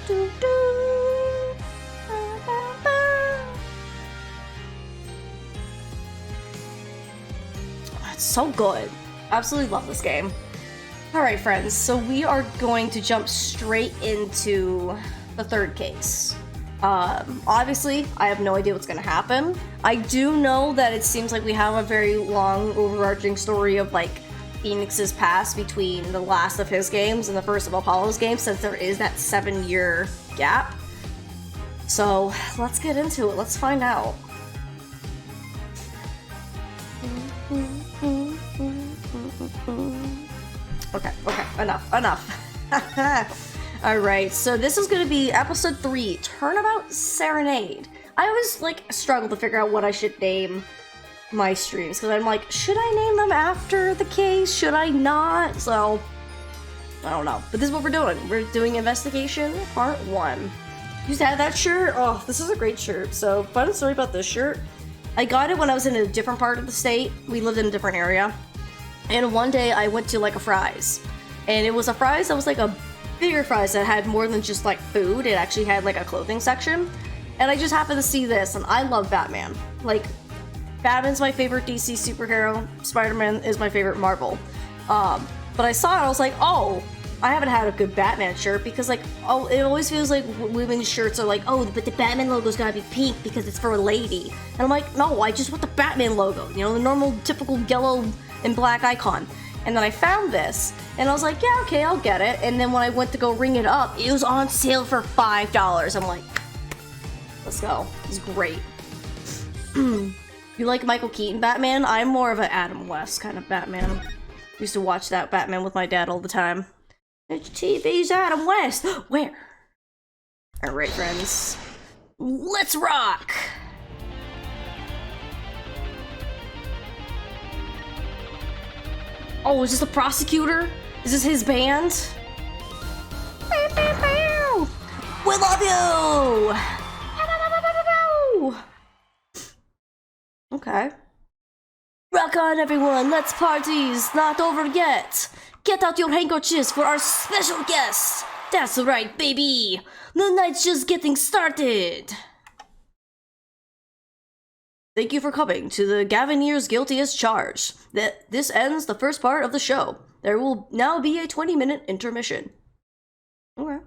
Do, do. It's so good. Absolutely love this game. Alright friends, so we are going to jump straight into the third case. Obviously, I have no idea what's gonna happen. I do know that it seems like we have a very long, overarching story of, like, Phoenix's past between the last of his games and the first of Apollo's games, since there is that 7-year gap. So, let's get into it. Let's find out. Okay, enough. Alright, so this is gonna be episode 3, Turnabout Serenade. I always, like, struggle to figure out what I should name my streams, because I'm like, should I name them after the case? Should I not? So, I don't know. But this is what we're doing. We're doing Investigation Part 1. Used to have that shirt. Oh, this is a great shirt. So, fun story about this shirt. I got it when I was in a different part of the state. We lived in a different area. And one day I went to, like, a Fry's. And it was a Fry's that was, like, a bigger Fry's that had more than just, like, food. It actually had, like, a clothing section. And I just happened to see this, and I love Batman. Like, Batman's my favorite DC superhero. Spider-Man is my favorite Marvel. But I saw it, I was like, oh, I haven't had a good Batman shirt, because, like, oh, it always feels like women's shirts are like, oh, but the Batman logo's gotta be pink because it's for a lady. And I'm like, no, I just want the Batman logo. You know, the normal, typical yellow and black icon. And then I found this, and I was like, yeah, okay, I'll get it. And then when I went to go ring it up, it was on sale for $5. I'm like, let's go. It's great. You like Michael Keaton Batman? I'm more of an Adam West kind of Batman. Used to watch that Batman with my dad all the time. It's TV's Adam West. Where? Alright, friends. Let's rock! Oh, is this the Prosecutor? Is this his band? We love you! Okay. Rock on, everyone! Let's party! It's not over yet! Get out your handkerchiefs for our special guest! That's right, baby! The night's just getting started! Thank you for coming to the Gavinners Guilty as Charged. This ends the first part of the show. There will now be a 20-minute intermission. Okay.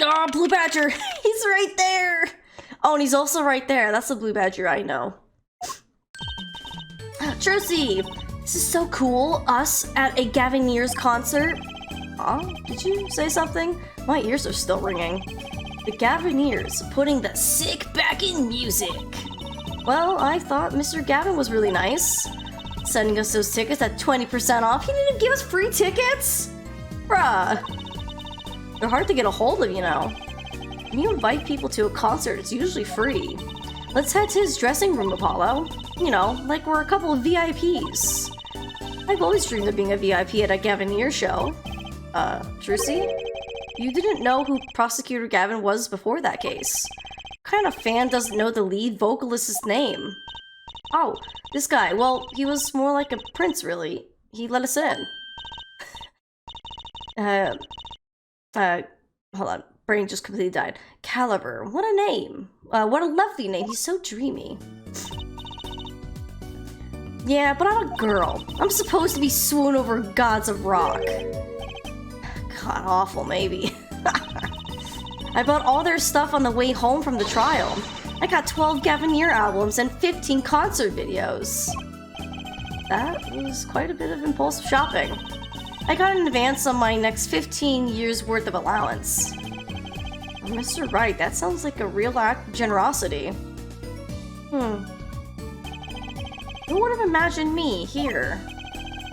Oh, Blue Badger! He's right there! Oh, and he's also right there. That's the Blue Badger I know. Trucy! This is so cool. Us at a Gavinners concert. Oh, did you say something? My ears are still ringing. The Gavinners putting the sick back in music. Well, I thought Mr. Gavin was really nice. Sending us those tickets at 20% off. He didn't give us free tickets? Bruh. They're hard to get a hold of, you know. When you invite people to a concert, it's usually free. Let's head to his dressing room, Apollo. You know, like we're a couple of VIPs. I've always dreamed of being a VIP at a Gavinners show. Trucy? You didn't know who Prosecutor Gavin was before that case. What kind of fan doesn't know the lead vocalist's name? Oh, this guy. Well, he was more like a prince, really. He let us in. Hold on. Brain just completely died. Caliber. What a name. What a lovely name. He's so dreamy. Yeah, but I'm a girl. I'm supposed to be swoon over gods of rock. God awful, maybe. I bought all their stuff on the way home from the trial. I got 12 Gavinners albums and 15 concert videos. That was quite a bit of impulsive shopping. I got an advance on my next 15 years worth of allowance. Mr. Wright, that sounds like a real act of generosity. Who would have imagined me here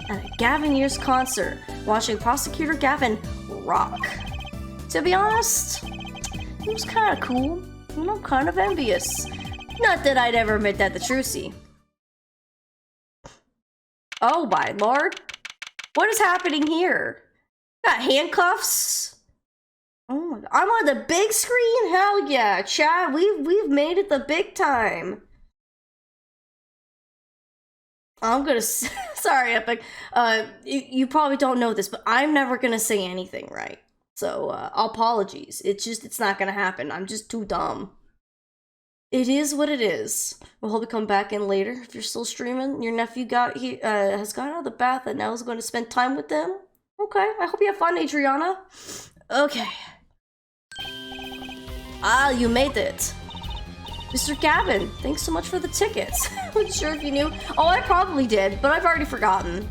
at a Gavinners concert watching Prosecutor Gavin rock? To be honest, it was kind of cool, and I'm kind of envious. Not that I'd ever admit that to Trucy. Oh my lord, what is happening here? Got handcuffs? Oh my god, I'm on the big screen? Hell yeah, Chad, we've made it the big time. I'm gonna sorry, Epic. You probably don't know this, but I'm never gonna say anything right. So, apologies. It's not gonna happen. I'm just too dumb. It is what it is. We'll hope you come back in later if you're still streaming. Your nephew has got out of the bath and now is going to spend time with them. Okay, I hope you have fun, Adriana. Okay. Ah, you made it. Mr. Gavin, thanks so much for the tickets. I wasn't sure if you knew. Oh, I probably did, but I've already forgotten.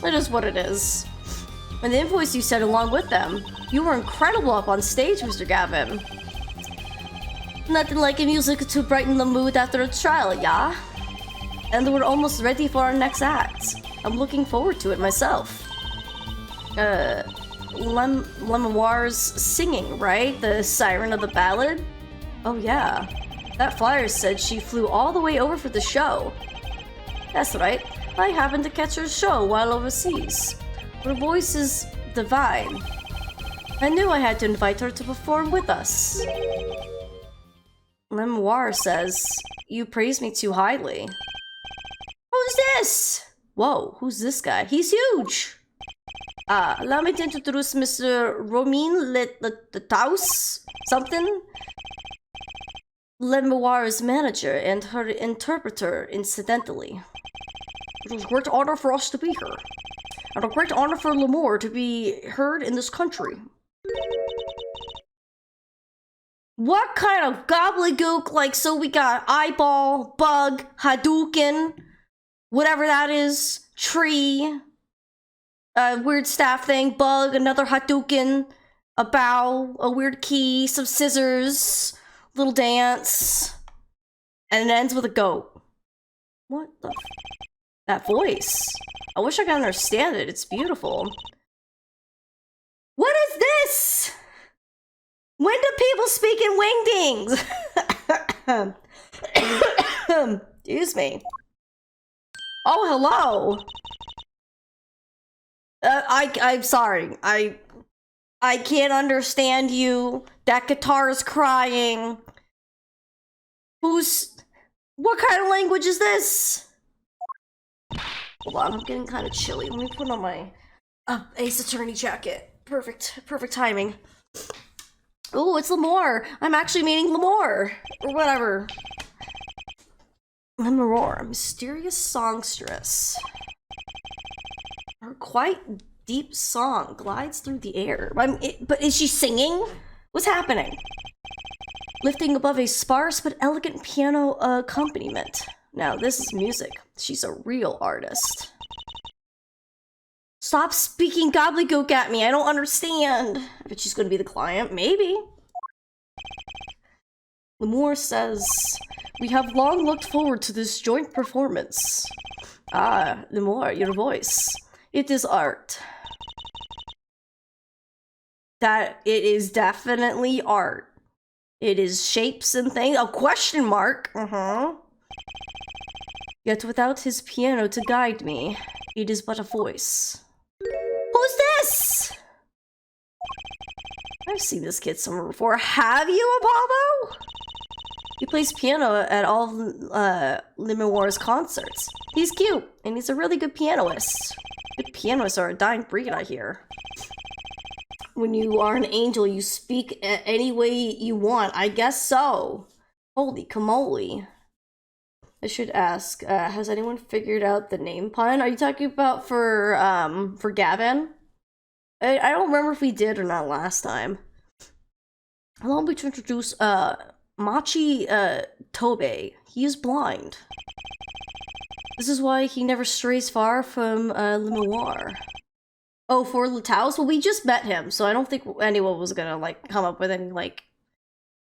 It is what it is. And the invoice you sent along with them. You were incredible up on stage, Mr. Gavin. Nothing like a music to brighten the mood after a trial, yeah? And we're almost ready for our next act. I'm looking forward to it myself. Lemoire's singing, right? The siren of the ballad? Oh yeah. That flyer said she flew all the way over for the show. That's right. I happened to catch her show while overseas. Her voice is divine. I knew I had to invite her to perform with us. Lemoire says, you praise me too highly. Who's this? Whoa, who's this guy? He's huge! Allow me to introduce Mr. Romain Letaus, something? Lemoire's manager and her interpreter, incidentally. It was a great honor for us to be here. And a great honor for Lemoire to be heard in this country. What kind of gobbledygook? Like, so we got eyeball, bug, Hadouken, whatever that is, tree, weird staff thing, bug, another Hadouken, a bow, a weird key, some scissors, little dance, and it ends with a goat. What the that voice? I wish I could understand it. It's beautiful. What is this? When do people speak in wingdings? Excuse me. Oh, hello. I'm sorry. I can't understand you. That guitar is crying. What kind of language is this? Hold on, I'm getting kind of chilly. Let me put on my Ace Attorney jacket. Perfect timing. Ooh, it's Lemoire. I'm actually meeting Lemoire. Or whatever. Lemoire, a mysterious songstress. Her quite deep song glides through the air. But is she singing? What's happening? Lifting above a sparse but elegant piano accompaniment. Now, this is music. She's a real artist. Stop speaking gobbledygook at me. I don't understand. I bet she's going to be the client. Maybe. Lemoire says, we have long looked forward to this joint performance. Ah, Lemoire, your voice. It is art. That it is definitely art. It is shapes and things. A question mark. Yet without his piano to guide me, it is but a voice. Who's this? I've seen this kid somewhere before. Have you, Apollo? He plays piano at all Lemoire's concerts. He's cute, and he's a really good pianist. Good pianists are a dying breed, I hear. When you are an angel, you speak any way you want. I guess so. Holy camole. I should ask, has anyone figured out the name pun? Are you talking about for Gavin? I don't remember if we did or not last time. Allow me to introduce, Machi, Tobe. He is blind. This is why he never strays far from, Lemoire. Oh, for Letaus? Well, we just met him, so I don't think anyone was gonna, like, come up with any, like...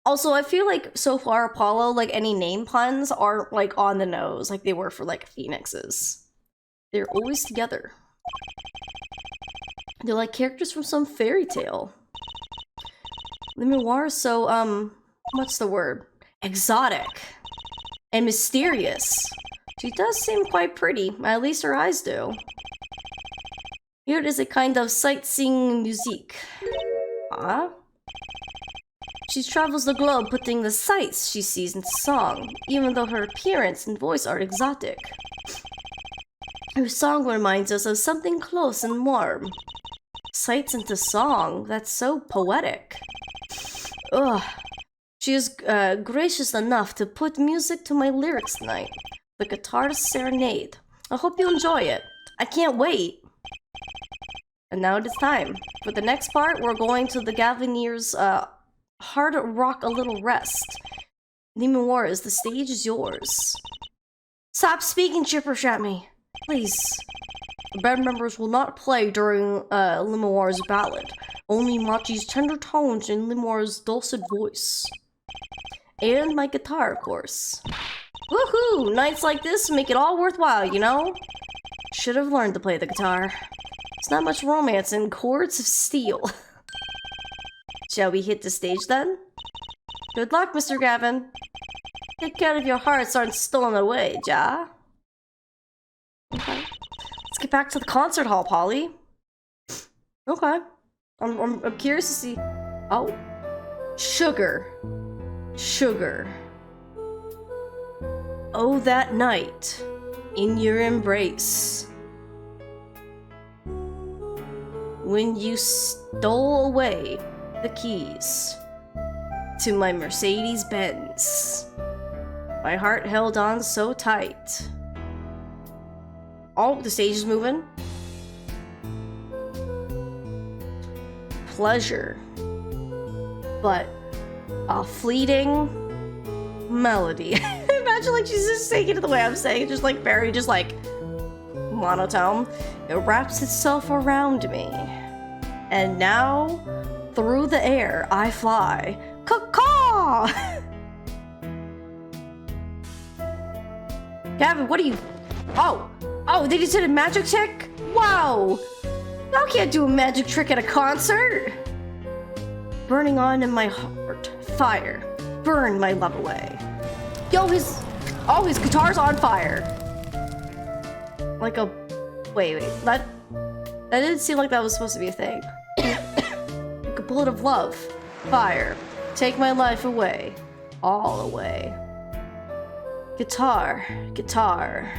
Also, I feel like, so far, Apollo, like, any name puns aren't, like, on the nose, like they were for, like, phoenixes. They're always together. They're like characters from some fairy tale. Lemoire is so, what's the word? Exotic. And mysterious. She does seem quite pretty, at least her eyes do. Here it is a kind of sightseeing musique. Huh? She travels the globe putting the sights she sees into song, even though her appearance and voice are exotic. Her song reminds us of something close and warm. Sights into song. That's so poetic. Ugh. She is gracious enough to put music to my lyrics tonight. The Guitar Serenade. I hope you enjoy it. I can't wait. And now it is time. For the next part, we're going to the Gavinners' Hard Rock a Little Rest. Lemurs, the stage is yours. Stop speaking gibberish at me, please. The band members will not play during Lemurs' ballad. Only Machi's tender tones and Lemurs' dulcet voice. And my guitar, of course. Woohoo! Nights like this make it all worthwhile, you know? Should have learned to play the guitar. There's not much romance in chords of steel. Shall we hit the stage then? Good luck, Mr. Gavin. Take care of your hearts aren't stolen away, ja? Okay. Let's get back to the concert hall, Polly. Okay. I'm curious to see... Oh. Sugar. Sugar. Oh, that night. In your embrace. When you stole away the keys to my Mercedes-Benz. My heart held on so tight. Oh, the stage is moving. Pleasure. But a fleeting melody. Imagine like she's just singing it the way I'm saying, just like very, just like monotone. It wraps itself around me. And now, through the air, I fly. Caw-caw! Gavin, what are you... Oh! Oh, did you say a magic trick? Wow! I can't do a magic trick at a concert! Burning on in my heart. Fire. Burn my love away. Yo, his... Oh, his guitar's on fire. Like a... Wait. That didn't seem like that was supposed to be a thing. Like a bullet of love. Fire. Take my life away. All away. Guitar. Guitar.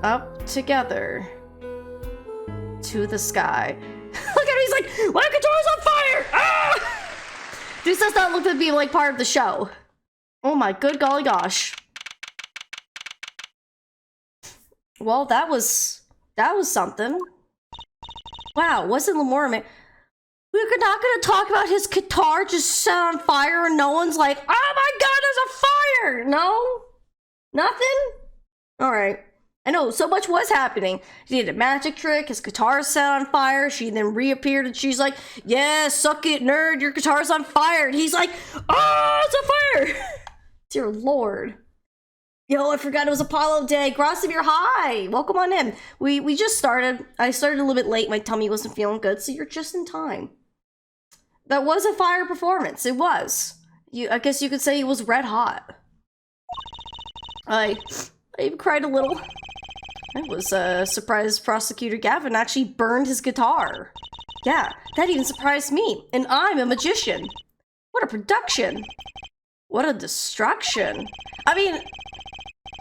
Up together. To the sky. Look at him, he's like, my guitar's on fire! Ah! This does not look to be like part of the show. Oh my good golly gosh. Well, that was something. Wow, wasn't Lemur man? We're not gonna talk about his guitar just set on fire and no one's like, oh my god, there's a fire! No? Nothing? Alright. I know, so much was happening. He did a magic trick, his guitar set on fire, she then reappeared and she's like, yeah, suck it, nerd, your guitar's on fire. And he's like, oh, it's on fire! Dear Lord. Yo, I forgot it was Apollo Day. Grossimir, hi! Welcome on in. We just started. I started a little bit late, my tummy wasn't feeling good, so you're just in time. That was a fire performance, it was. I guess you could say it was red hot. I even cried a little. I was surprised Prosecutor Gavin actually burned his guitar. Yeah, that even surprised me. And I'm a magician. What a production. What a destruction. I mean,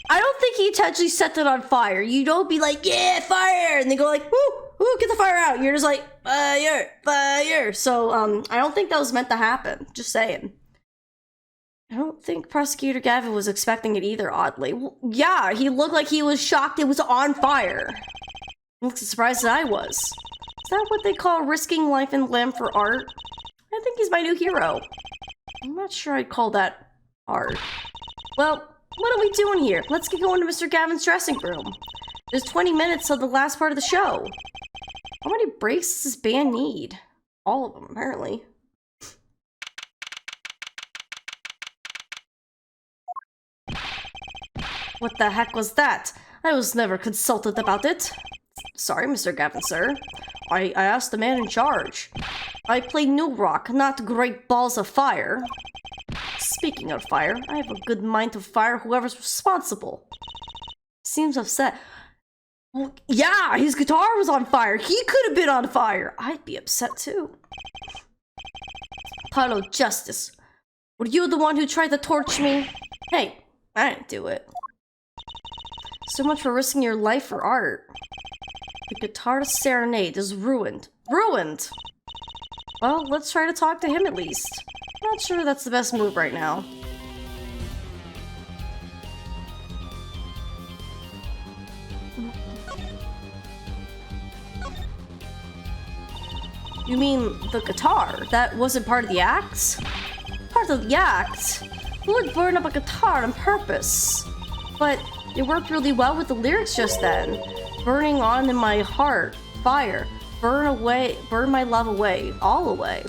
I don't think he intentionally set it on fire. You don't be like, yeah, fire! And they go like, woo, get the fire out. And you're just like, fire. So, I don't think that was meant to happen. Just saying. I don't think Prosecutor Gavin was expecting it either, oddly. Well, yeah, he looked like he was shocked it was on fire. I'm surprised that I was. Is that what they call risking life and limb for art? I think he's my new hero. I'm not sure I'd call that art. Well, what are we doing here? Let's get going to Mr. Gavin's dressing room. There's 20 minutes till the last part of the show. How many breaks does this band need? All of them, apparently. What the heck was that? I was never consulted about it. Sorry, Mr. Gavin, sir. I asked the man in charge. I play new rock, not great balls of fire. Speaking of fire, I have a good mind to fire whoever's responsible. Seems upset. Well, yeah, his guitar was on fire. He could have been on fire. I'd be upset too. Apollo Justice. Were you the one who tried to torch me? Hey, I didn't do it. So much for risking your life for art. The guitar to Serenade is ruined. Ruined! Well, let's try to talk to him at least. Not sure that's the best move right now. You mean the guitar? That wasn't part of the act? Part of the act? Who would burn up a guitar on purpose? But it worked really well with the lyrics just then. Burning on in my heart, fire. Burn away, burn my love away, all away.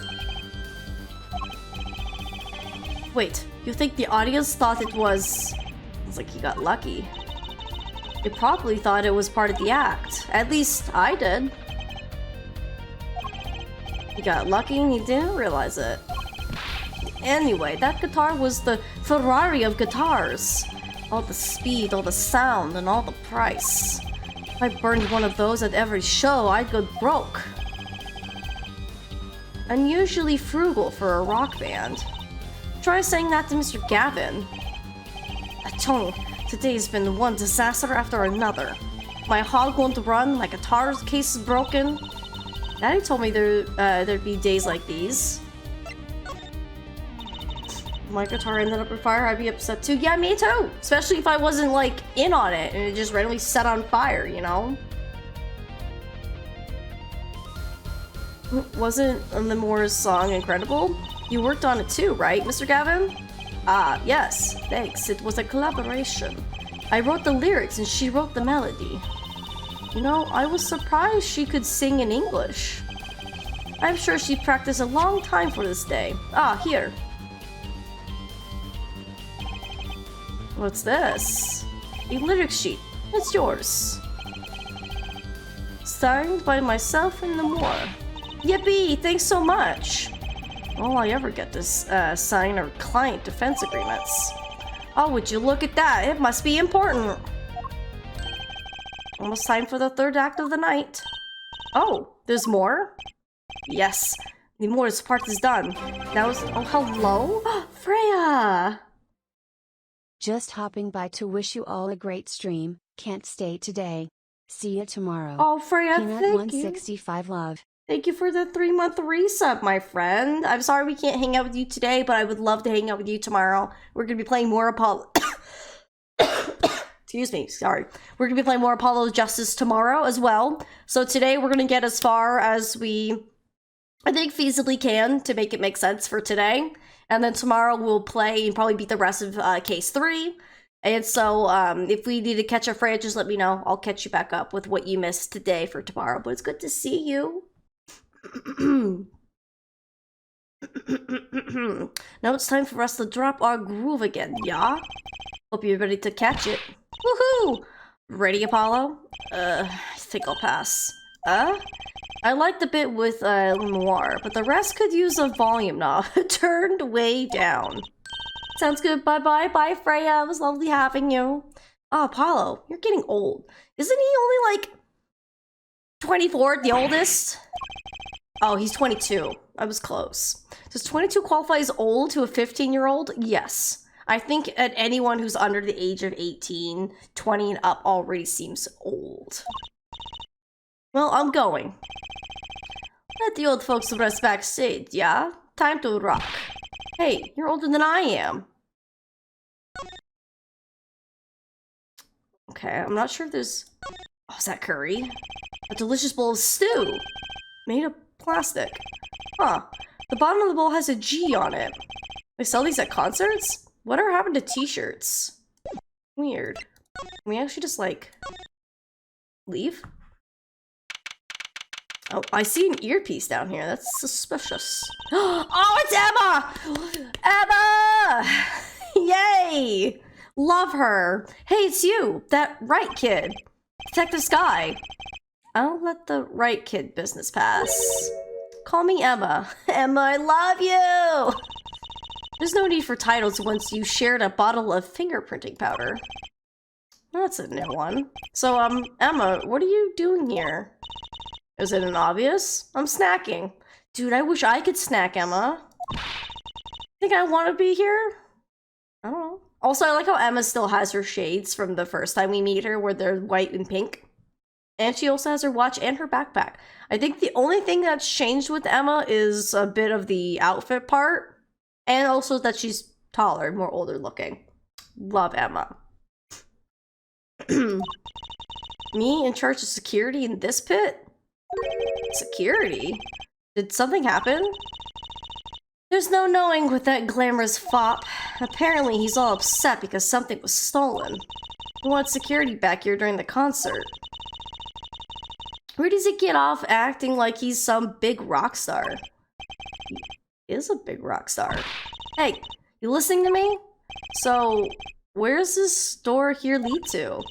Wait, you think the audience thought it was... It's like he got lucky. They probably thought it was part of the act. At least I did. He got lucky and he didn't realize it. Anyway, that guitar was the Ferrari of guitars. All the speed, all the sound, and all the price. If I burned one of those at every show, I'd go broke. Unusually frugal for a rock band. Try saying that to Mr. Gavin. Tony, today's been one disaster after another. My hog won't run, my guitar case is broken. Daddy told me there'd be days like these. My guitar ended up on fire, I'd be upset too. Yeah, me too! Especially if I wasn't, like, in on it and it just randomly set on fire, you know? Wasn't Limor's song incredible? You worked on it too, right, Mr. Gavin? Ah, yes, thanks. It was a collaboration. I wrote the lyrics and she wrote the melody. You know, I was surprised she could sing in English. I'm sure she practiced a long time for this day. Ah, here. What's this? A lyric sheet. It's yours. Signed by myself and Limor. Yippee! Thanks so much! All I ever get is sign or client defense agreements. Oh, would you look at that? It must be important. Almost time for the third act of the night. Oh, there's more? Yes, Limor's part is done. Now is... Oh, hello? Freya! Just hopping by to wish you all a great stream. Can't stay today. See you tomorrow. Oh, Freya, Peanut thank 165 you. love. Thank you for the 3-month resub, my friend. I'm sorry we can't hang out with you today, but I would love to hang out with you tomorrow. We're going to be playing more Apollo... Excuse me, sorry. We're going to be playing more Apollo Justice tomorrow as well. So today we're going to get as far as we, I think, feasibly can to make it make sense for today. And then tomorrow we'll play and probably beat the rest of Case 3. And so if we need to catch up, Freya, just let me know. I'll catch you back up with what you missed today for tomorrow. But it's good to see you. Now it's time for us to drop our groove again, yeah? Hope you're ready to catch it. Woohoo! Ready, Apollo? I think I'll pass. I like the bit with Noir, but the rest could use a volume knob turned way down. Sounds good. Bye-bye. Bye, Freya. It was lovely having you. Oh, Apollo, you're getting old. Isn't he only, like, 24, the oldest? Oh, he's 22. I was close. Does 22 qualify as old to a 15-year-old? Yes. I think at anyone who's under the age of 18, 20 and up already seems old. Well, I'm going. Let the old folks rest backstage, yeah? Time to rock. Hey, you're older than I am. Okay, I'm not sure if there's... Oh, is that curry? A delicious bowl of stew. Made of plastic. Huh. The bottom of the bowl has a G on it. They sell these at concerts? Whatever happened to t-shirts? Weird. Can we actually just, like, leave? Oh, I see an earpiece down here. That's suspicious. Oh, it's Emma! Emma! Yay! Love her. Hey, it's you. That right kid. Detective Sky. I'll let the right kid business pass. Call me Emma. Emma, I love you! There's no need for titles once you shared a bottle of fingerprinting powder. That's a new one. So, Emma, what are you doing here? Is it an obvious? I'm snacking. Dude, I wish I could snack, Emma. Think I want to be here? I don't know. Also, I like how Emma still has her shades from the first time we meet her, where they're white and pink. And she also has her watch and her backpack. I think the only thing that's changed with Emma is a bit of the outfit part. And also that she's taller, more older looking. Love Emma. Me in charge of security in this pit? Security? Did something happen? There's no knowing with that glamorous fop. Apparently he's all upset because something was stolen. He wants security back here during the concert. Where does he get off acting like he's some big rock star? He is a big rock star. Hey, you listening to me? So, where's this door here lead to?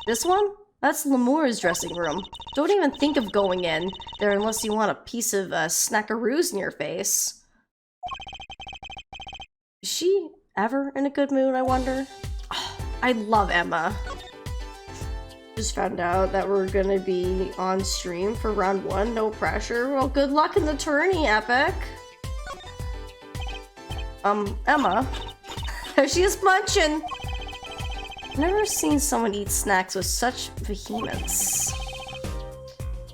This one? That's Lemur's dressing room. Don't even think of going in there unless you want a piece of snackaroos in your face. Is she ever in a good mood, I wonder? Oh, I love Emma. Just found out that we're gonna be on stream for round 1, no pressure. Well, good luck in the tourney, Epic. Emma. There she is munching! I've never seen someone eat snacks with such vehemence.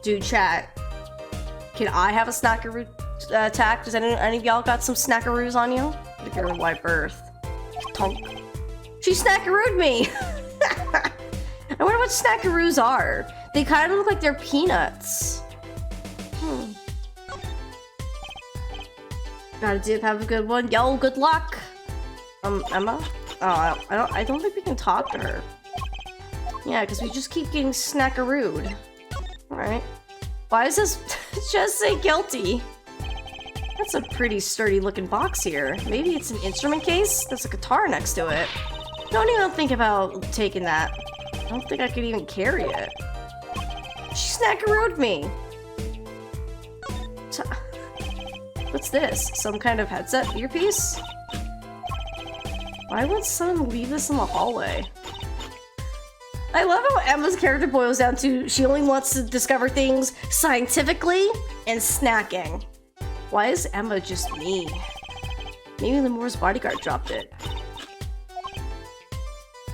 Dude, chat. Can I have a snackaroo attack? Does any of y'all got some snackaroos on you? If you're a white birth. Tonk. She snackarooed me! I wonder what snackaroos are. They kind of look like they're peanuts. Gotta dip, have a good one. Yo, good luck! Emma? Oh, I don't think we can talk to her. Yeah, because we just keep getting snackarooed. Alright. Why does this just say guilty? That's a pretty sturdy looking box here. Maybe it's an instrument case? There's a guitar next to it. Don't even think about taking that. I don't think I could even carry it. She snackarooed me! What's this? Some kind of headset earpiece? Why would someone leave this in the hallway? I love how Emma's character boils down to she only wants to discover things scientifically and snacking. Why is Emma just me? Maybe Lemur's bodyguard dropped it.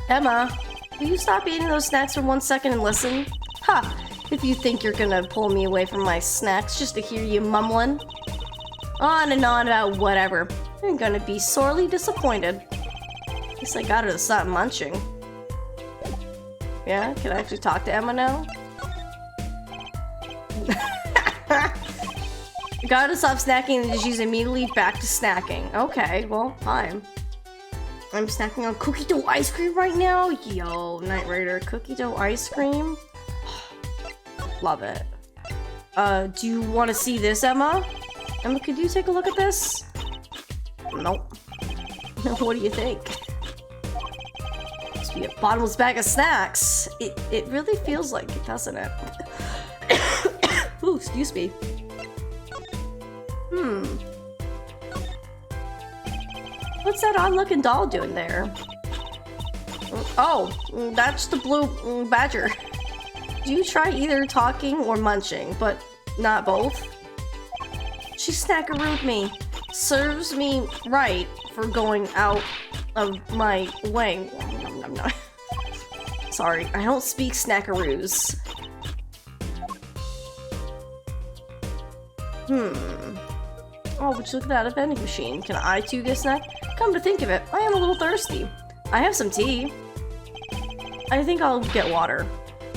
Emma, will you stop eating those snacks for 1 second and listen? Ha! If you think you're gonna pull me away from my snacks just to hear you mumbling. On and on about whatever. I'm gonna be sorely disappointed. At least I got her to stop munching. Yeah, can I actually talk to Emma now? Got her to stop snacking and she's immediately back to snacking. Okay, well, fine. I'm snacking on cookie dough ice cream right now? Yo, Knight Rider, cookie dough ice cream? Love it. Do you want to see this, Emma? Emma, could you take a look at this? Nope. What do you think? Must be a bottomless bag of snacks. It really feels like it, doesn't it? Ooh, excuse me. What's that odd-looking doll doing there? Oh, that's the blue badger. Do you try either talking or munching, but not both? She snackarooed me. Serves me right for going out of my way. Sorry, I don't speak snackaroos. Oh, would you look at that, a vending machine? Can I too get a snack? Come to think of it, I am a little thirsty. I have some tea. I think I'll get water.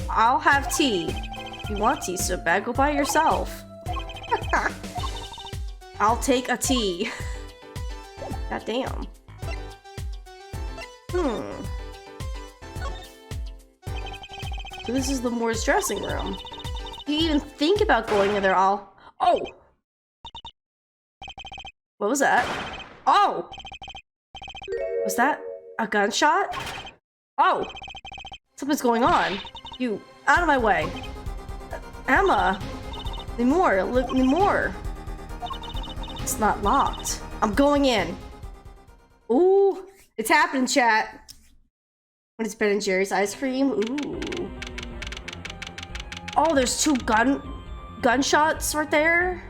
I'll have tea. If you want tea so bad, go buy it yourself. I'll take a tea. God damn. So this is Lemur's dressing room. If you even think about going in there, I'll... Oh! What was that? Oh! Was that a gunshot? Oh! Something's going on. You, out of my way. Emma! Lemur! It's not locked. I'm going in. Ooh! It's happening, chat! When it's Ben and Jerry's ice cream? Ooh. Oh, there's two gunshots right there?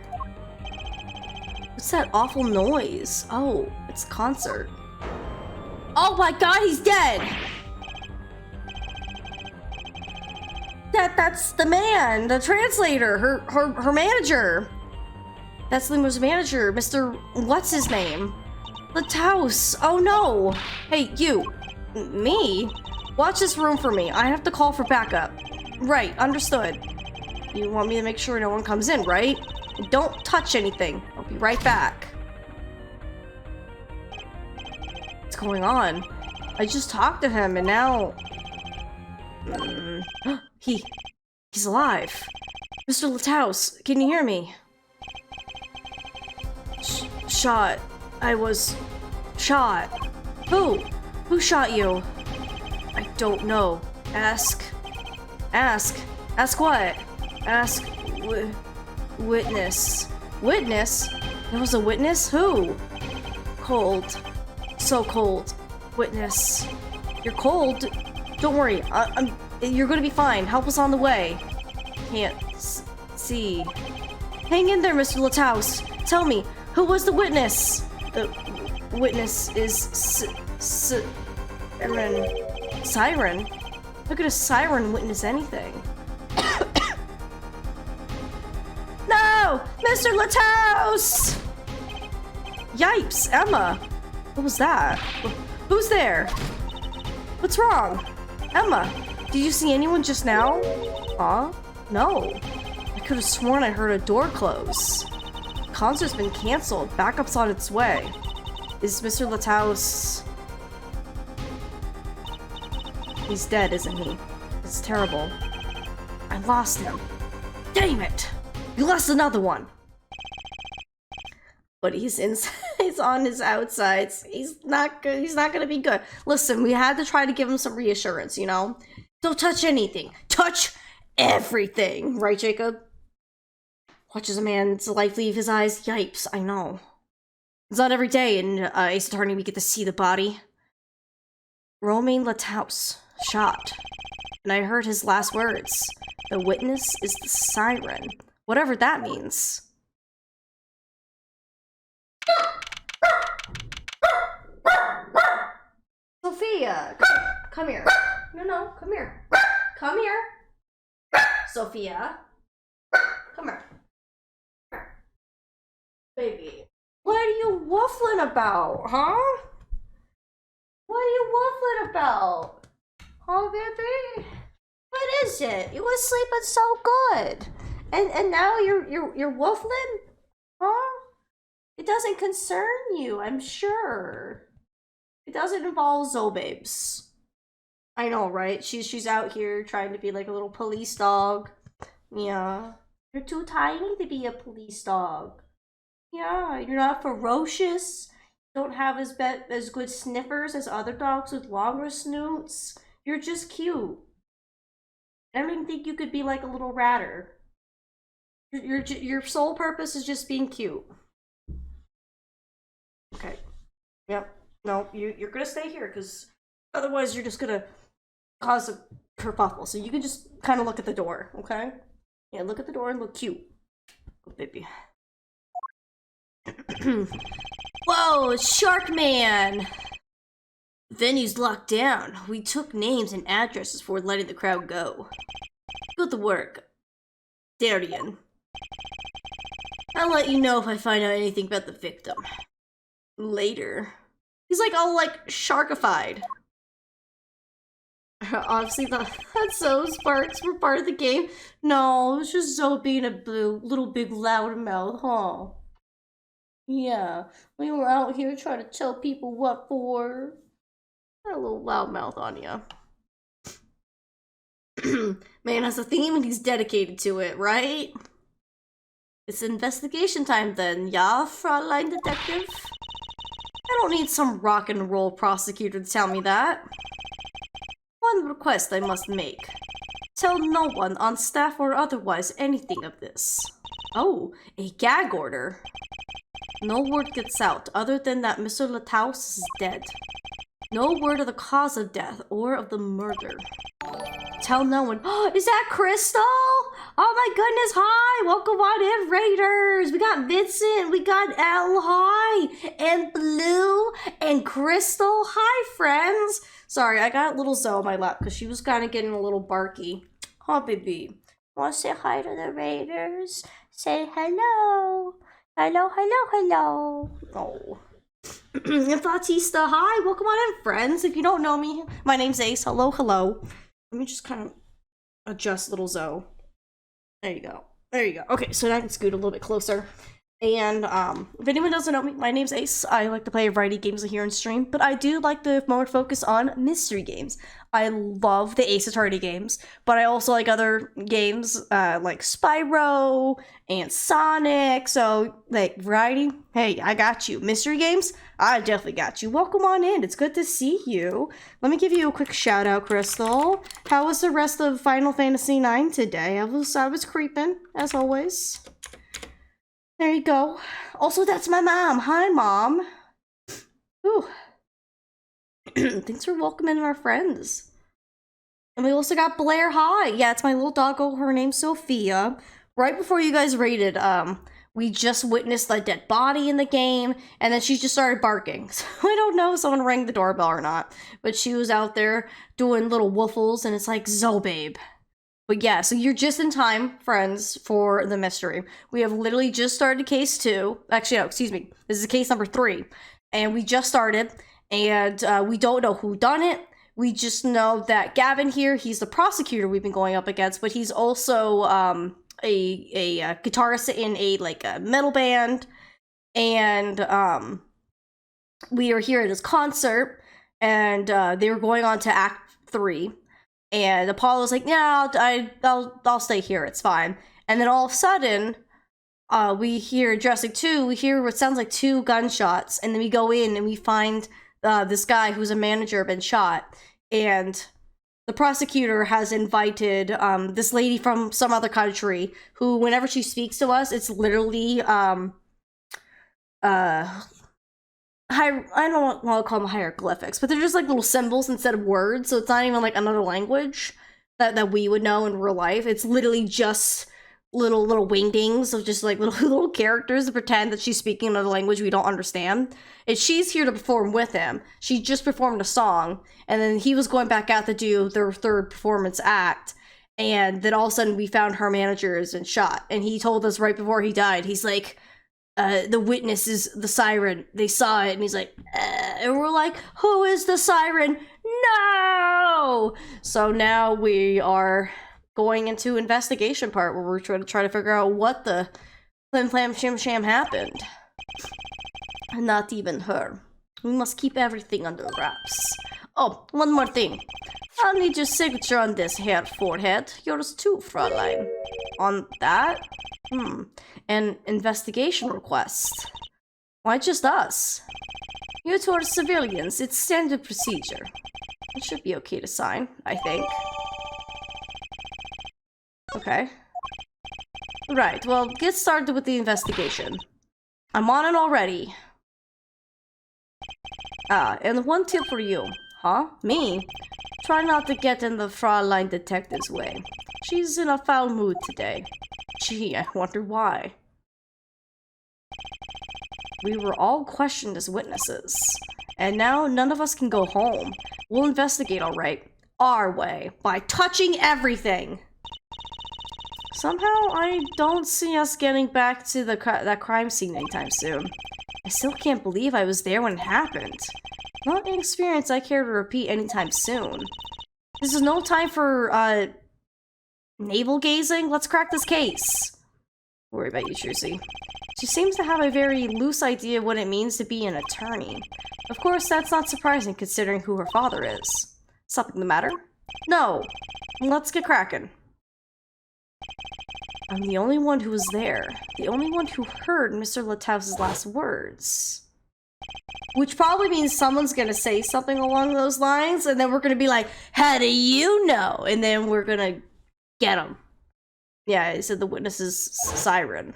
What's that awful noise? Oh, it's a concert. Oh my god, he's dead! That's the man, the translator, her manager. That's Lima's manager, Mr. What's his name? Lataus. Oh no. Hey, you. Me? Watch this room for me. I have to call for backup. Right, understood. You want me to make sure no one comes in, right? Don't touch anything. I'll be right back. What's going on? I just talked to him and now... He's alive. Mr. Lataus, can you hear me? Shot. I was... shot. Who? Who shot you? I don't know. Ask. Ask what? Ask witness. Witness? There was a witness? Who? Cold. So cold. Witness. You're cold? Don't worry. You're gonna be fine. Help us on the way. Can't see. Hang in there, Mr. Lataus. Tell me, who was the witness? The witness is Siren? How could a siren witness anything? No! Mr. Lataus! Yipes, Emma! What was that? Who's there? What's wrong? Emma, did you see anyone just now? Huh? No. I could have sworn I heard a door close. Concert's been canceled. Backup's on its way. Is Mr. Lataus... He's dead, isn't he? It's terrible. I lost him. Damn it! You lost another one! But he's inside. He's on his outsides. He's not good. He's not gonna be good. Listen, we had to try to give him some reassurance, you know? Don't touch anything. Touch everything! Right, Jacob? Watches a man's life leave his eyes. Yipes, I know. It's not every day in Ace Attorney we get to see the body. Romain Lataus. Shot. And I heard his last words. The witness is the siren. Whatever that means. Sophia! Come here. No, come here. Come here. Sophia. Come here. Baby. What are you waffling about, huh? What are you waffling about? Oh, baby. What is it? You were sleeping so good. And now you're waffling? Huh? It doesn't concern you, I'm sure. It doesn't involve Zobabes. I know, right? She's out here trying to be like a little police dog. Yeah. You're too tiny to be a police dog. Yeah, you're not ferocious. Don't have as good sniffers as other dogs with longer snoots. You're just cute. I don't even think you could be like a little ratter. Your sole purpose is just being cute. Okay. Yep. No, you're gonna stay here because otherwise you're just gonna cause a kerfuffle. So you can just kind of look at the door, okay? Yeah, look at the door and look cute. Go, baby. Whoa, it's Shark Man! The venue's locked down. We took names and addresses before letting the crowd go. Good to work. Darian. I'll let you know if I find out anything about the victim. Later. He's like all like sharkified. Obviously that's so Sparks were part of the game. No, it's just Zoe being a little big loudmouth, huh? Yeah, we were out here trying to tell people what for. Got a little loudmouth on ya. Man has a theme and he's dedicated to it, right? It's investigation time then, yeah, Fraulein Detective? I don't need some rock and roll prosecutor to tell me that. One request I must make. Tell no one on staff or otherwise anything of this. Oh, a gag order. No word gets out other than that Mr. Lataus is dead. No word of the cause of death or of the murder. Tell no one. Oh, is that Crystal? Oh my goodness, hi! Welcome on in, Raiders! We got Vincent, we got Elle, hi! And Blue, and Crystal, hi friends! Sorry, I got little Zoe on my lap because she was kind of getting a little barky. baby. Wanna say hi to the Raiders? Say hello. Hello, hello, hello. Oh. Bautista, hi. Welcome on in, friends. If you don't know me, my name's Ace. Hello, hello. Let me just kind of adjust little Zoe. There you go. There you go. Okay, so now I can scoot a little bit closer. And if anyone doesn't know me, my name's Ace. I like to play a variety of games here on stream, but I do like to more focus on mystery games. I love the Ace Attorney games, but I also like other games like Spyro and Sonic. So, like, variety, hey, I got you. Mystery games, I definitely got you. Welcome on in. It's good to see you. Let me give you a quick shout out, Crystal. How was the rest of Final Fantasy IX today? I was creeping, as always. There you go. Also, that's my mom. Hi, Mom. Ooh. Thanks for welcoming our friends. And we also got Blair. Hi. Yeah, it's my little doggo. Her name's Sophia. Right before you guys raided, we just witnessed a dead body in the game, and then she just started barking. So I don't know if someone rang the doorbell or not, but she was out there doing little woofles, and it's like, Zo, babe. But yeah, so you're just in time, friends, for the mystery. We have literally just started case 2. Actually, no, excuse me. This is case number 3. And we just started, and we don't know who done it. We just know that Gavin here, he's the prosecutor we've been going up against, but he's also a guitarist in a metal band. And we are here at his concert, and they were going on to Act 3. And Apollo's like, yeah, I'll stay here. It's fine. And then all of a sudden, we hear Jurassic 2. We hear what sounds like 2 gunshots, and then we go in and we find this guy who's a manager been shot. And the prosecutor has invited this lady from some other country who, whenever she speaks to us, it's literally I don't want to call them hieroglyphics, but they're just like little symbols instead of words, so it's not even like another language that we would know in real life. It's literally just little wingdings of just like little characters to pretend that she's speaking another language we don't understand. And she's here to perform with him. She just performed a song, and then he was going back out to do their 3rd performance act, and then all of a sudden we found her manager has been shot, and he told us right before he died, he's like, the witness is the siren. They saw it, and he's like, and we're like, who is the siren? No! So now we are going into investigation part where we're trying to figure out what the flim flam shim sham happened. Not even her. We must keep everything under wraps. Oh, one more thing. I'll need your signature on this here forehead. Yours too, Fräulein. On that? An investigation request. Why just us? You two are civilians. It's standard procedure. It should be okay to sign, I think. Okay. Right, well, get started with the investigation. I'm on it already. And one tip for you. Huh? Me? Try not to get in the Fräulein detective's way. She's in a foul mood today. Gee, I wonder why. We were all questioned as witnesses, and now none of us can go home. We'll investigate, all right, our way, by touching everything. Somehow, I don't see us getting back to that crime scene anytime soon. I still can't believe I was there when it happened. Not an experience I care to repeat anytime soon. This is no time for, navel gazing. Let's crack this case. Don't worry about you, Trucy. She seems to have a very loose idea of what it means to be an attorney. Of course, that's not surprising considering who her father is. Something the matter? No. Let's get cracking. I'm the only one who was there. The only one who heard Mr. Latouse's last words. Which probably means someone's gonna say something along those lines, and then we're gonna be like, how do you know? And then we're gonna get him. Yeah, he said the witness is siren.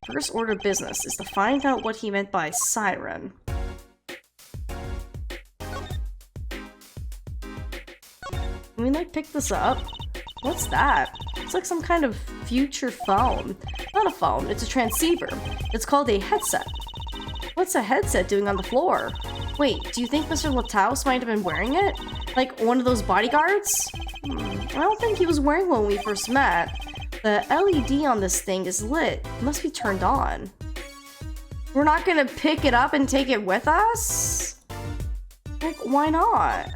First order of business is to find out what he meant by siren. Can we, like, pick this up? What's that? It's like some kind of future phone. Not a phone, it's a transceiver. It's called a headset. What's a headset doing on the floor? Wait, do you think Mr. Latouse might have been wearing it? Like one of those bodyguards? I don't think he was wearing one when we first met. The LED on this thing is lit. It must be turned on. We're not gonna pick it up and take it with us? Like, why not?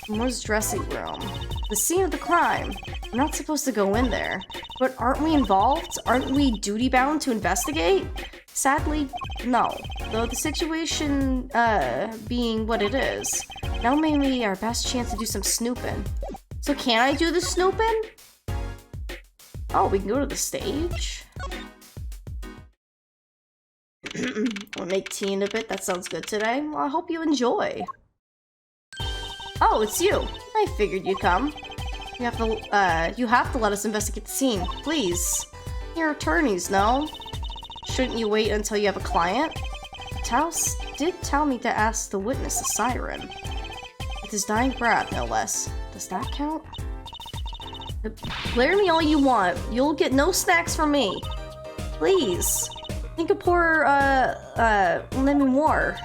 Moore's dressing room. The scene of the crime. We're not supposed to go in there. But aren't we involved? Aren't we duty-bound to investigate? Sadly, no. Though the situation, being what it is, now may be our best chance to do some snooping. So can I do the snooping? Oh, we can go to the stage? We'll make tea in a bit. That sounds good today. Well, I hope you enjoy. Oh, it's you. I figured you'd come. You have to let us investigate the scene, please. You're attorneys, no? Shouldn't you wait until you have a client? Taos did tell me to ask the witness a siren. With his dying breath, no less. Does that count? Blare me all you want. You'll get no snacks from me. Please. Think of poor, Lemoire.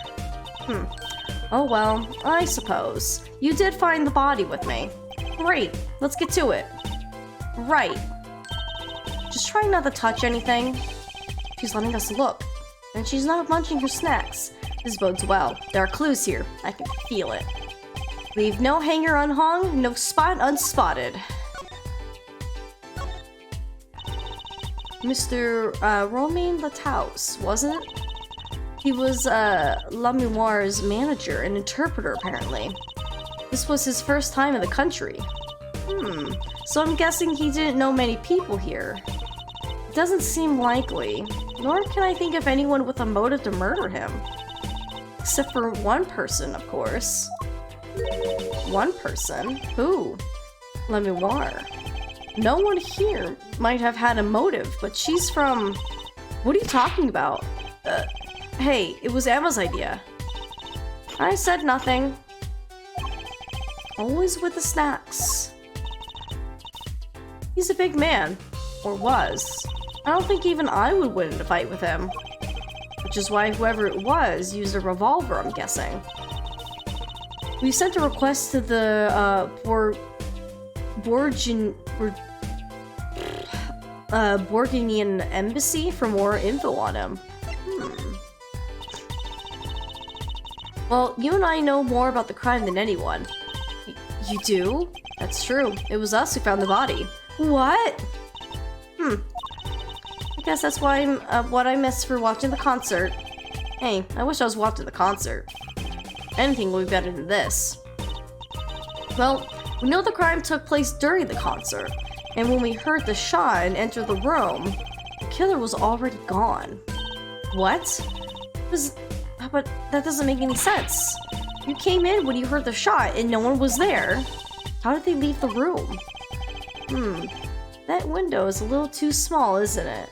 Oh well, I suppose. You did find the body with me. Great, let's get to it. Right. Just try not to touch anything. She's letting us look, and she's not munching her snacks. This bodes well. There are clues here. I can feel it. Leave no hanger unhung, no spot unspotted. Mr. Romain Lataus, wasn't it? He was Lemoire's manager and interpreter, apparently. This was his first time in the country. So I'm guessing he didn't know many people here. It doesn't seem likely, nor can I think of anyone with a motive to murder him. Except for one person, of course. One person? Who? Lemoire. No one here might have had a motive, but she's from... What are you talking about? Hey, it was Emma's idea. I said nothing. Always with the snacks. He's a big man. Or was. I don't think even I would win in a fight with him. Which is why whoever it was used a revolver, I'm guessing. We sent a request to the, Borginian embassy for more info on him. Well, you and I know more about the crime than anyone. You do? That's true. It was us who found the body. What? I guess that's why what I missed for watching the concert. Hey, I wish I was watching the concert. Anything will be better than this. Well, we know the crime took place during the concert, and when we heard the shot and entered the room, the killer was already gone. What? But that doesn't make any sense. You came in when you heard the shot and no one was there. How did they leave the room? That window is a little too small, isn't it?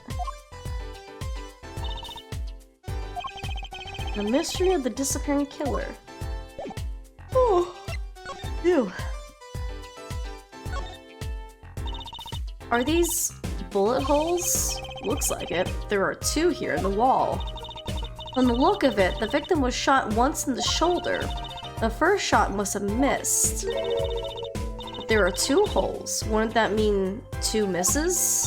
The mystery of the disappearing killer. Oh, ew. Are these bullet holes? Looks like it. There are 2 here in the wall. From the look of it, the victim was shot once in the shoulder. The first shot must have missed. But there are 2 holes. Wouldn't that mean 2 misses?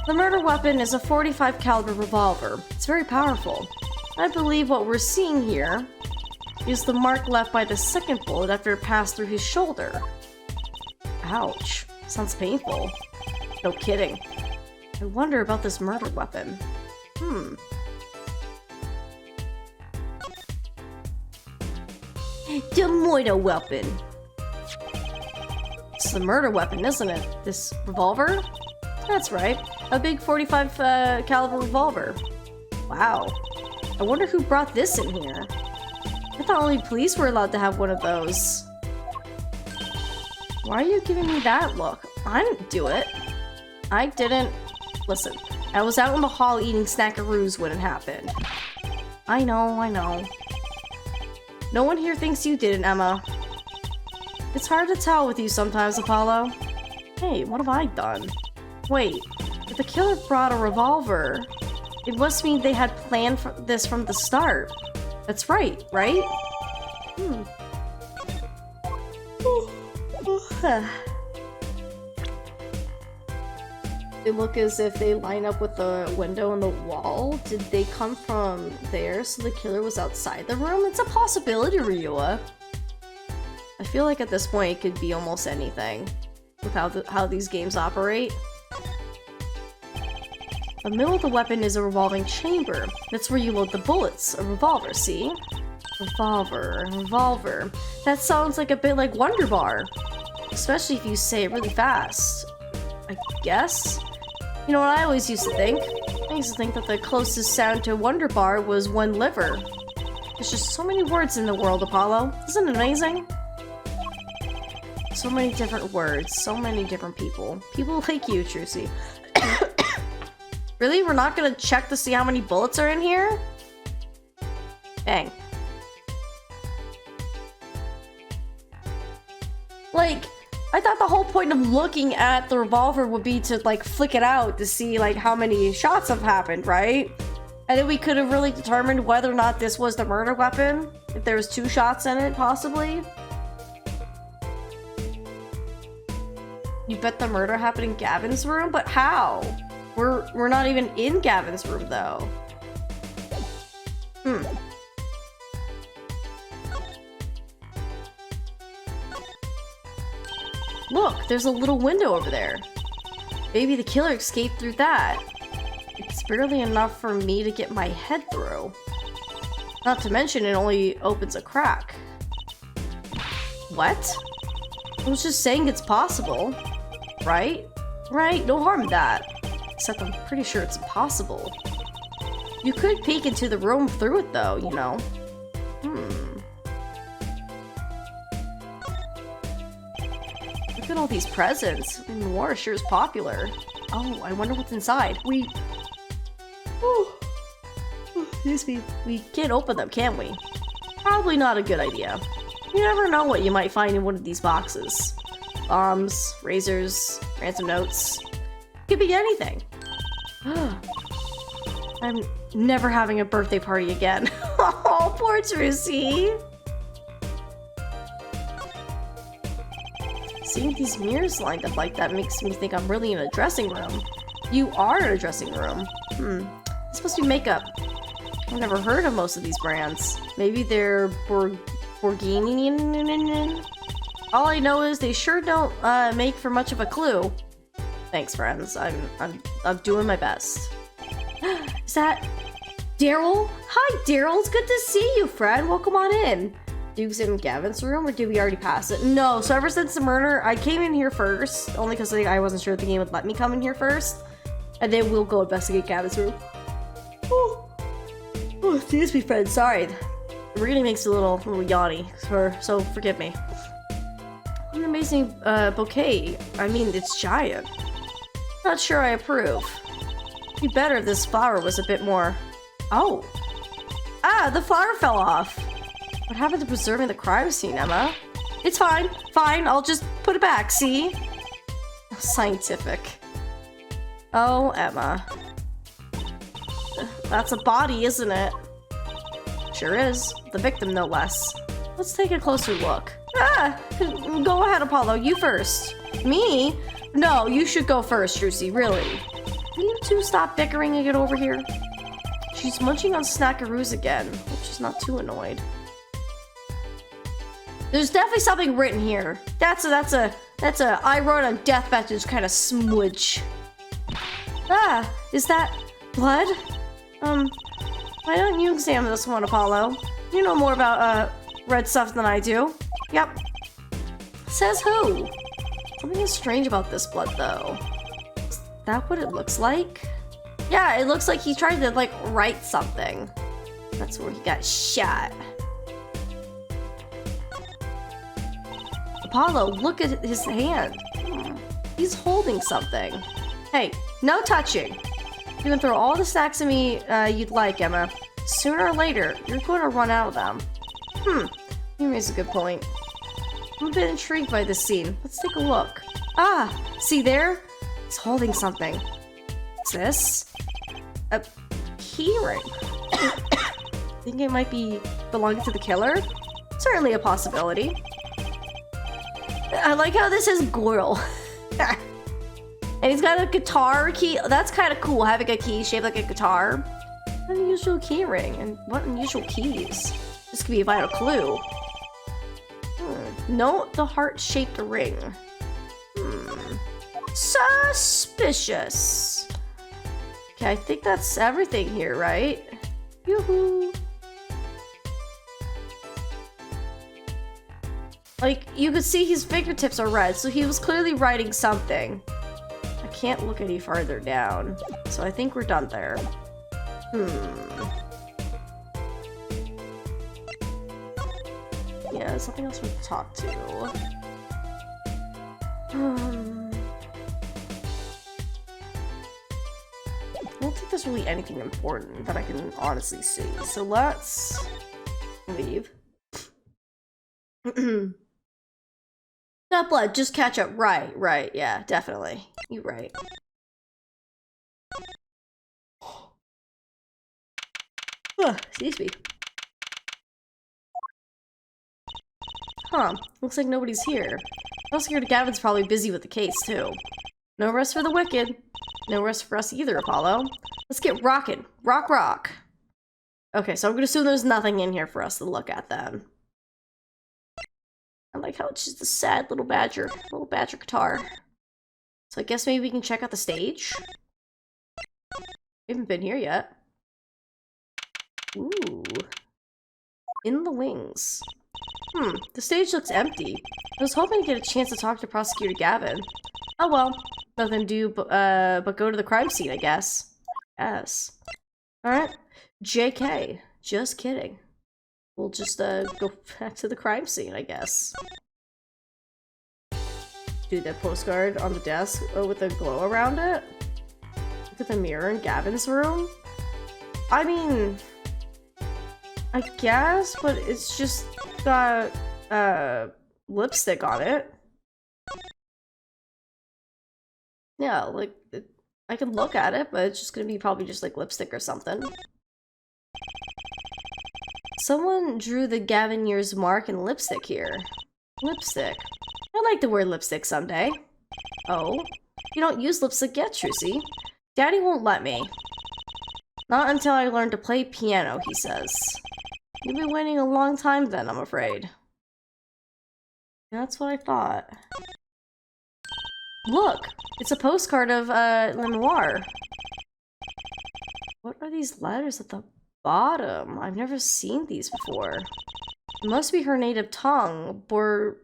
The murder weapon is a .45 caliber revolver. It's very powerful. I believe what we're seeing here is the mark left by the second bullet after it passed through his shoulder. Ouch. Sounds painful. No kidding. I wonder about this murder weapon. The murder weapon. It's the murder weapon, isn't it? This revolver? That's right. A big .45 caliber revolver. Wow. I wonder who brought this in here. I thought only police were allowed to have one of those. Why are you giving me that look? I didn't do it. I didn't. Listen, I was out in the hall eating snackaroos when it happened. I know. No one here thinks you did it, Emma. It's hard to tell with you sometimes, Apollo. Hey, what have I done? Wait, if the killer brought a revolver, it must mean they had planned for this from the start. That's right? They look as if they line up with the window in the wall. Did they come from there so the killer was outside the room? It's a possibility, Ryua. I feel like at this point it could be almost anything with how these games operate. The middle of the weapon is a revolving chamber. That's where you load the bullets. A revolver, see? Revolver. That sounds like a bit like Wonder Bar. Especially if you say it really fast. I guess? You know what I always used to think? I used to think that the closest sound to Wonder Bar was one liver. There's just so many words in the world, Apollo. Isn't it amazing? So many different words, so many different people. People like you, Trucy. Really? We're not gonna check to see how many bullets are in here? Dang. Like, I thought the whole point of looking at the revolver would be to, like, flick it out to see, like, how many shots have happened, right? And then we could have really determined whether or not this was the murder weapon. If there was 2 shots in it, possibly. You bet the murder happened in Gavin's room? But how? We're not even in Gavin's room, though. Look, there's a little window over there. Maybe the killer escaped through that. It's barely enough for me to get my head through. Not to mention it only opens a crack. What? I was just saying it's possible. Right? Right, no harm in that. Except I'm pretty sure it's impossible. You could peek into the room through it though, you know. Look at all these presents. War sure is popular. Oh, I wonder what's inside. Excuse me. We can't open them, can we? Probably not a good idea. You never know what you might find in one of these boxes. Bombs, razors, ransom notes. Could be anything. I'm never having a birthday party again. Oh, poor Trucy. Seeing these mirrors lined up like that makes me think I'm really in a dressing room. You are in a dressing room. This must be makeup. I've never heard of most of these brands. Maybe they're Borghini. All I know is they sure don't make for much of a clue. Thanks, friends. I'm doing my best. Is that Daryl? Hi, Daryl. It's good to see you, friend. Welcome on in. Duke's in Gavin's room, or did we already pass it? No, so ever since the murder, I came in here first, only because I wasn't sure if the game would let me come in here first, and then we'll go investigate Gavin's room. Oh, excuse me, friend, sorry. The reading makes a little yawny, so forgive me. What an amazing bouquet. I mean, it's giant. Not sure I approve. It'd be better if this flower was a bit more... Oh. Ah, the flower fell off. What happened to preserving the crime scene, Emma? It's fine. Fine, I'll just put it back, see? Scientific. Oh, Emma. That's a body, isn't it? Sure is. The victim, no less. Let's take a closer look. Ah! Go ahead, Apollo. You first. Me? No, you should go first, Trucy. Really. Can you two stop bickering and get over here? She's munching on snackaroos again. Hope she's not too annoyed. There's definitely something written here. That's a I wrote on deathmatches kind of smudge. Ah, is that blood? Why don't you examine this one, Apollo? You know more about red stuff than I do. Yep. Says who? Something is strange about this blood, though. Is that what it looks like? Yeah, it looks like he tried to, like, write something. That's where he got shot. Apollo, look at his hand. He's holding something. Hey, no touching. You can throw all the snacks at me you'd like, Emma. Sooner or later, you're going to run out of them. You raise a good point. I'm a bit intrigued by this scene. Let's take a look. Ah, see there? He's holding something. What's this? A keyring. Think it might be belonging to the killer? Certainly a possibility. I like how this is Goyle. And he's got a guitar key. That's kind of cool, having a key shaped like a guitar. Unusual key ring, and what unusual keys? This could be a vital clue. Note the heart-shaped ring. Suspicious. Okay, I think that's everything here, right? Yoo-hoo. Like, you could see his fingertips are red, so he was clearly writing something. I can't look any farther down, so I think we're done there. Yeah, there's something else we can talk to. I don't think there's really anything important that I can honestly see, so let's leave. Not blood, just catch up. Right, yeah, definitely. You're right. Excuse me. Huh, looks like nobody's here. Prosecutor Gavin's probably busy with the case, too. No rest for the wicked. No rest for us either, Apollo. Let's get rockin'. Rock. Okay, so I'm gonna assume there's nothing in here for us to look at then. I like how it's just a sad little badger guitar. So I guess maybe we can check out the stage? We haven't been here yet. Ooh. In the wings. The stage looks empty. I was hoping to get a chance to talk to Prosecutor Gavin. Oh well, nothing to do but go to the crime scene, I guess. Yes. Alright. JK. Just kidding. We'll just go back to the crime scene, I guess. Dude, that postcard on the desk with the glow around it? Look at the mirror in Gavin's room? I mean, I guess, but it's just got lipstick on it. Yeah, like, I can look at it, but it's just gonna be probably just like lipstick or something. Someone drew the Gavinners mark in lipstick here. Lipstick. I'd like to wear lipstick someday. Oh? You don't use lipstick yet, Trucy. Daddy won't let me. Not until I learn to play piano, he says. You'll be waiting a long time then, I'm afraid. That's what I thought. Look! It's a postcard of, Lenoir. What are these letters at the bottom? I've never seen these before. It must be her native tongue. Borganian?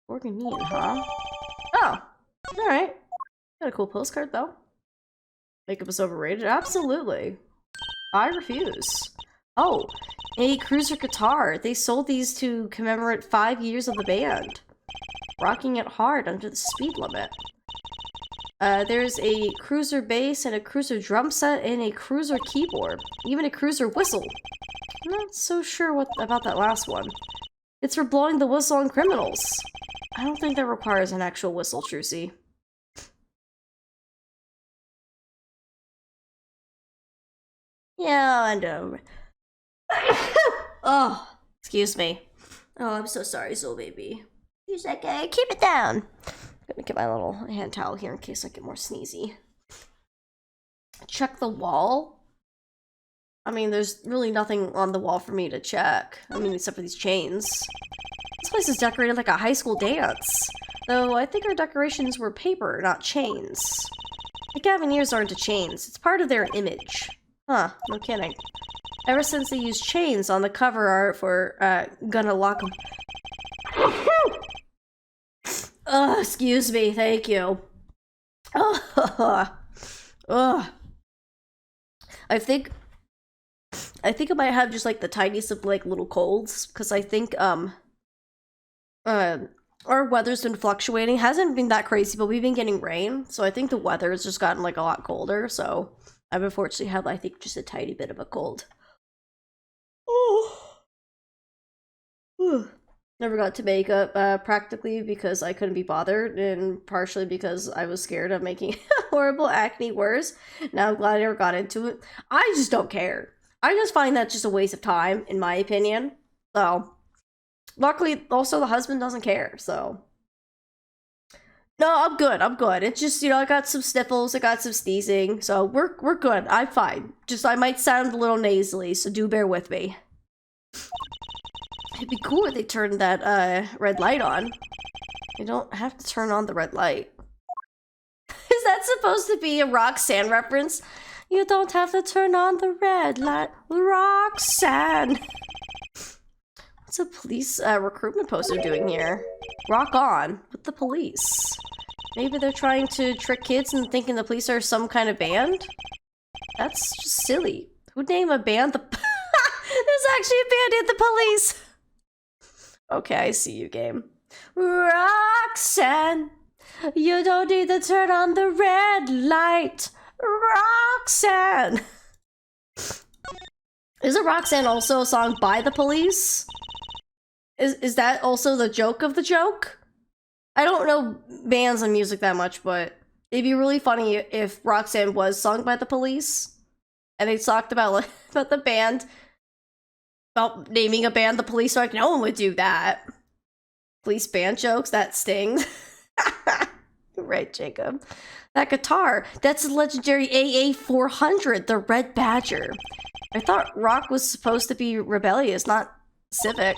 Borganian, huh? Oh! Alright. Got a cool postcard, though. Makeup is overrated? Absolutely. I refuse. Oh, a cruiser guitar. They sold these to commemorate 5 years of the band. Rocking it hard under the speed limit. There's a cruiser bass and a cruiser drum set and a cruiser keyboard. Even a cruiser whistle. I'm not so sure about that last one. It's for blowing the whistle on criminals. I don't think that requires an actual whistle, Trucy. Yeah, I know. Oh, excuse me. Oh, I'm so sorry, Soul Baby. She's like, keep it down. I'm gonna get my little hand towel here in case I get more sneezy. Check the wall. I mean, there's really nothing on the wall for me to check. I mean, except for these chains. This place is decorated like a high school dance. Though I think our decorations were paper, not chains. The Gavinners aren't into chains. It's part of their image. Huh, no kidding. Ever since they used chains on the cover art for, Gonna Lock 'em. Ugh, excuse me, thank you. Ugh. I think I might have just, like, the tiniest of, like, little colds, because I think, our weather's been fluctuating. Hasn't been that crazy, but we've been getting rain, so I think the weather has just gotten, like, a lot colder, so I've unfortunately had, I think, just a tiny bit of a cold. Never got to makeup, practically because I couldn't be bothered, and partially because I was scared of making horrible acne worse. Now I'm glad I never got into it. I just don't care. I just find that just a waste of time, in my opinion. So, Luckily, also the husband doesn't care, so. No, I'm good. I'm good. It's just, you know, I got some sniffles, I got some sneezing, so we're good. I'm fine. Just I might sound a little nasally, so do bear with me. It'd be cool if they turned that red light on. You don't have to turn on the red light. Is that supposed to be a Roxanne reference? You don't have to turn on the red light, Roxanne. What's a police recruitment poster doing here? Rock on with the police. Maybe they're trying to trick kids into thinking the police are some kind of band? That's just silly. Who'd name a band the... There's actually a band in the police! Okay, I see you, game. Roxanne, you don't need to turn on the red light. Roxanne! Isn't Roxanne also a song by the police? Is that also the joke of the joke? I don't know bands and music that much, but it'd be really funny if Roxanne was sung by the police. And they talked about, like, about the band. About naming a band the police, like, no one would do that. Police band jokes, that stings. Right, Jacob. That guitar, that's a legendary AA400, the Red Badger. I thought rock was supposed to be rebellious, not civic.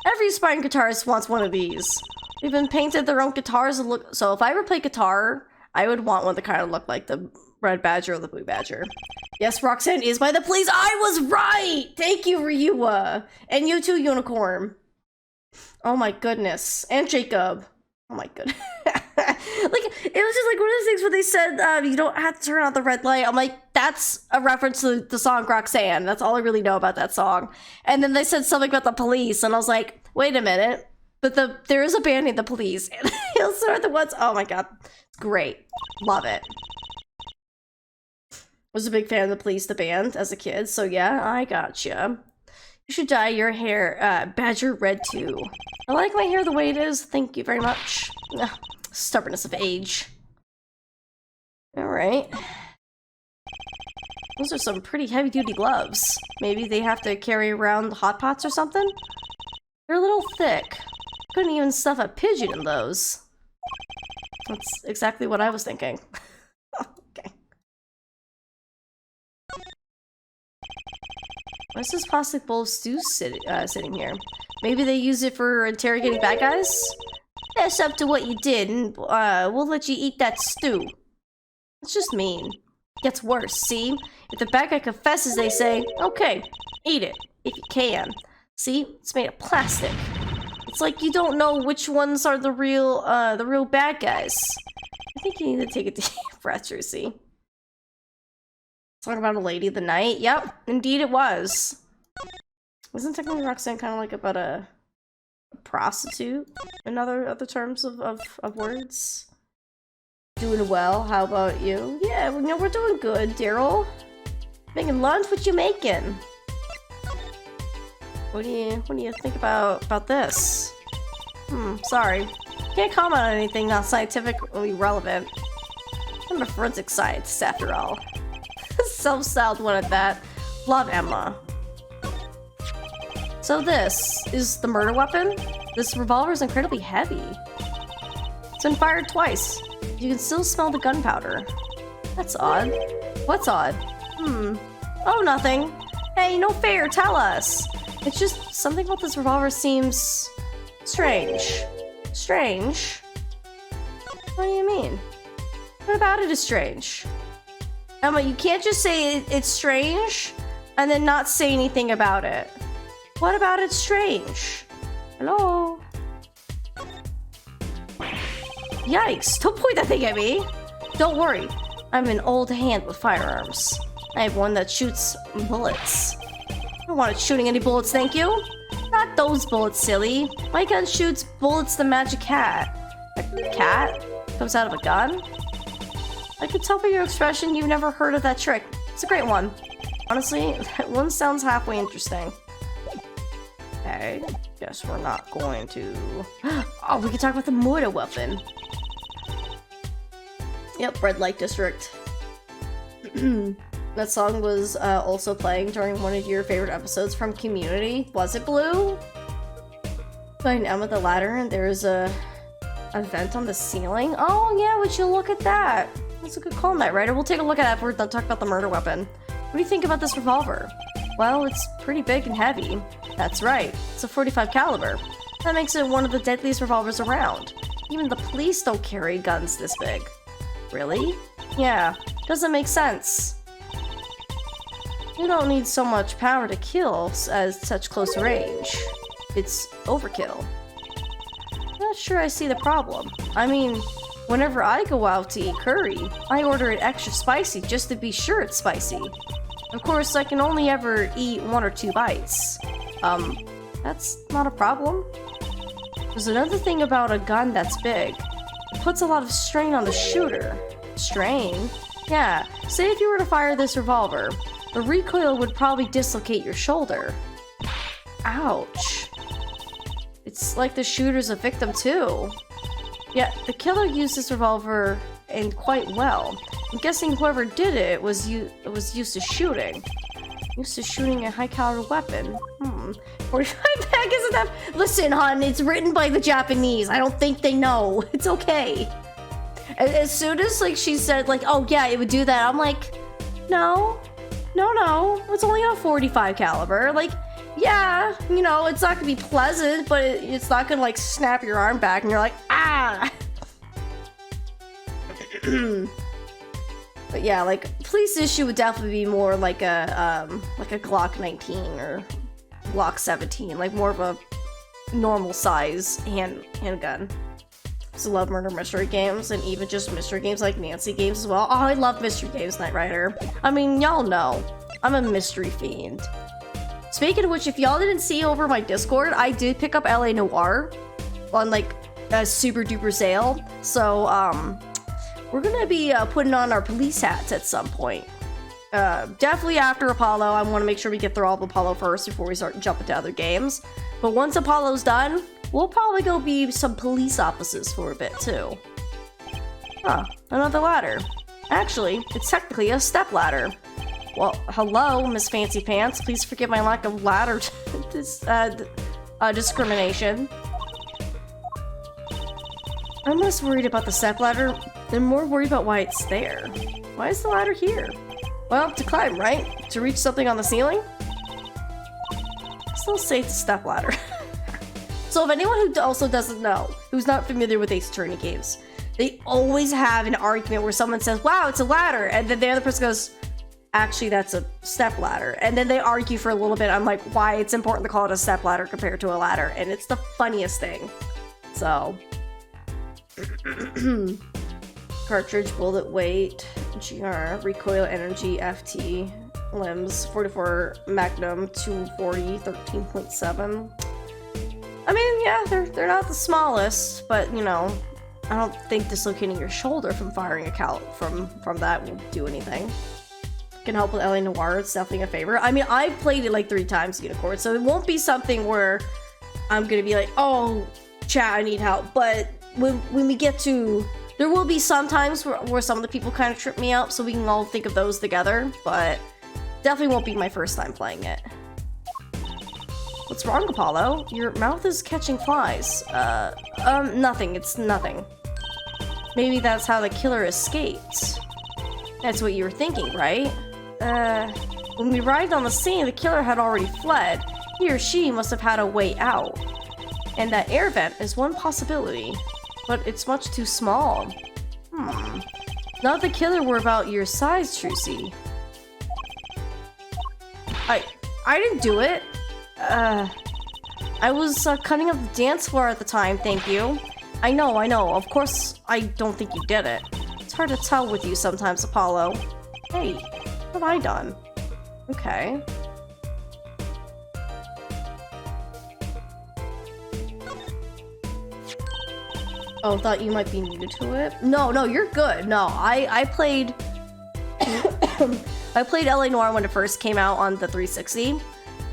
Every aspiring guitarist wants one of these. They've been painted their own guitars and look. So if I ever play guitar, I would want one that kind of looked like the Red Badger or the Blue Badger. Yes, Roxanne is by the police. I was right! Thank you, Ryua. And you too, Unicorn. Oh my goodness. And Jacob. Oh my goodness. Like, it was just like one of those things where they said, you don't have to turn on the red light. I'm like, that's a reference to the song Roxanne. That's all I really know about that song. And then they said something about the police, and I was like, wait a minute. But there is a band named the Police. And those are the ones. Oh my god. It's great. Love it. Was a big fan of the Police, the band, as a kid. So yeah, I gotcha. You should dye your hair badger red too. I like my hair the way it is. Thank you very much. Ugh, stubbornness of age. Alright. Those are some pretty heavy-duty gloves. Maybe they have to carry around hot pots or something? They're a little thick. Couldn't even stuff a pigeon in those. That's exactly what I was thinking. Okay. What's this plastic bowl of stew sitting here? Maybe they use it for interrogating bad guys? That's up to what you did, and we'll let you eat that stew. It's just mean. Gets worse, see? If the bad guy confesses, they say, okay, eat it, if you can. See? It's made of plastic. It's like you don't know which ones are the real bad guys. I think you need to take a deep breath, Trucy. Talking about a lady of the night? Yep, indeed it was. Wasn't technically Roxanne kind of like about a prostitute in other terms of words? Doing well, how about you? Yeah, well, you know, we're doing good, Daryl. Making lunch? What you making? What do you think about this? Sorry. Can't comment on anything not scientifically relevant. I'm a forensic scientist after all. Self-styled one at that. Love Emma. So this is the murder weapon? This revolver is incredibly heavy. It's been fired twice. You can still smell the gunpowder. That's odd. What's odd? Oh, nothing. Hey, no fair, tell us. It's just something about this revolver seems strange. Strange? What do you mean? What about it is strange? Emma, you can't just say it's strange and then not say anything about it. What about it's strange? Hello? Yikes, don't point that thing at me! Don't worry, I'm an old hand with firearms. I have one that shoots bullets. I don't want it shooting any bullets, thank you. Not those bullets, silly. My gun shoots bullets to match a cat. A cat? Comes out of a gun? I could tell by your expression you've never heard of that trick. It's a great one. Honestly, that one sounds halfway interesting. Okay, guess we're not going to... Oh, we can talk about the murder weapon. Yep, Red Light District. That song was also playing during one of your favorite episodes from Community. Was it Blue? Going down with the ladder, and there's a vent on the ceiling. Oh yeah, would you look at that? That's a good call, Knight Rider. We'll take a look at it after we're done talking about the murder weapon. What do you think about this revolver? Well, it's pretty big and heavy. That's right, it's a .45 caliber. That makes it one of the deadliest revolvers around. Even the police don't carry guns this big. Really? Yeah, doesn't make sense. You don't need so much power to kill at such close range. It's overkill. Not sure I see the problem. I mean, whenever I go out to eat curry, I order it extra spicy just to be sure it's spicy. Of course, I can only ever eat 1 or 2 bites. That's not a problem. There's another thing about a gun that's big. It puts a lot of strain on the shooter. Strain? Yeah, say if you were to fire this revolver, the recoil would probably dislocate your shoulder. Ouch. It's like the shooter's a victim too. Yeah, the killer used this revolver and quite well. I'm guessing whoever did it was used to shooting. Used to shooting a high caliber weapon. 45 mag isn't that? Listen, hon, it's written by the Japanese. I don't think they know. It's okay. As soon as like she said like, oh yeah, it would do that, I'm like, no, it's only a .45 caliber. Like, yeah, you know, it's not gonna be pleasant, but it's not gonna like snap your arm back and you're like, ah. But yeah, like police issue would definitely be more like a Glock 19 or Glock 17, like more of a normal size handgun. I love murder mystery games, and even just mystery games like Nancy games as well. Oh, I love mystery games, Knight Rider. I mean, y'all know, I'm a mystery fiend. Speaking of which, if y'all didn't see over my Discord, I did pick up LA Noire on like a super duper sale. So, we're gonna be putting on our police hats at some point. Definitely after Apollo. I want to make sure we get through all of Apollo first before we start jumping to other games. But once Apollo's done, we'll probably go be some police officers for a bit too. Huh, another ladder. Actually, it's technically a step ladder. Well, hello, Miss Fancy Pants. Please forgive my lack of ladder discrimination. I'm less worried about the step ladder. I'm more worried about why it's there. Why is the ladder here? Well, to climb, right? To reach something on the ceiling? Still say it's a step ladder. So if anyone who also doesn't know, who's not familiar with Ace Attorney games, they always have an argument where someone says, wow, it's a ladder, and then the other person goes, actually, that's a step ladder. And then they argue for a little bit on like why it's important to call it a step ladder compared to a ladder, and it's the funniest thing. So cartridge, bullet weight, GR, recoil energy, FT, limbs, 44 Magnum, 240, 13.7. I mean, yeah, they're not the smallest, but you know, I don't think dislocating your shoulder from firing a from that will do anything. Can help with LA Noire, it's definitely a favorite. I mean, I've played it like 3 times, Unicorn, so it won't be something where I'm gonna be like, oh, chat, I need help. But when we get to, there will be some times where some of the people kind of trip me up, so we can all think of those together, but definitely won't be my first time playing it. What's wrong, Apollo? Your mouth is catching flies. Nothing, it's nothing. Maybe that's how the killer escaped. That's what you were thinking, right? When we arrived on the scene, the killer had already fled. He or she must have had a way out. And that air vent is one possibility, but it's much too small. Not the killer were about your size, Trucy. I didn't do it. I was cutting up the dance floor at the time, thank you. I know, of course I don't think you did it. It's hard to tell with you sometimes, Apollo. Hey, what have I done? Okay. Oh, thought you might be new to it? No, you're good. No, I played... I played LA Noire when it first came out on the 360.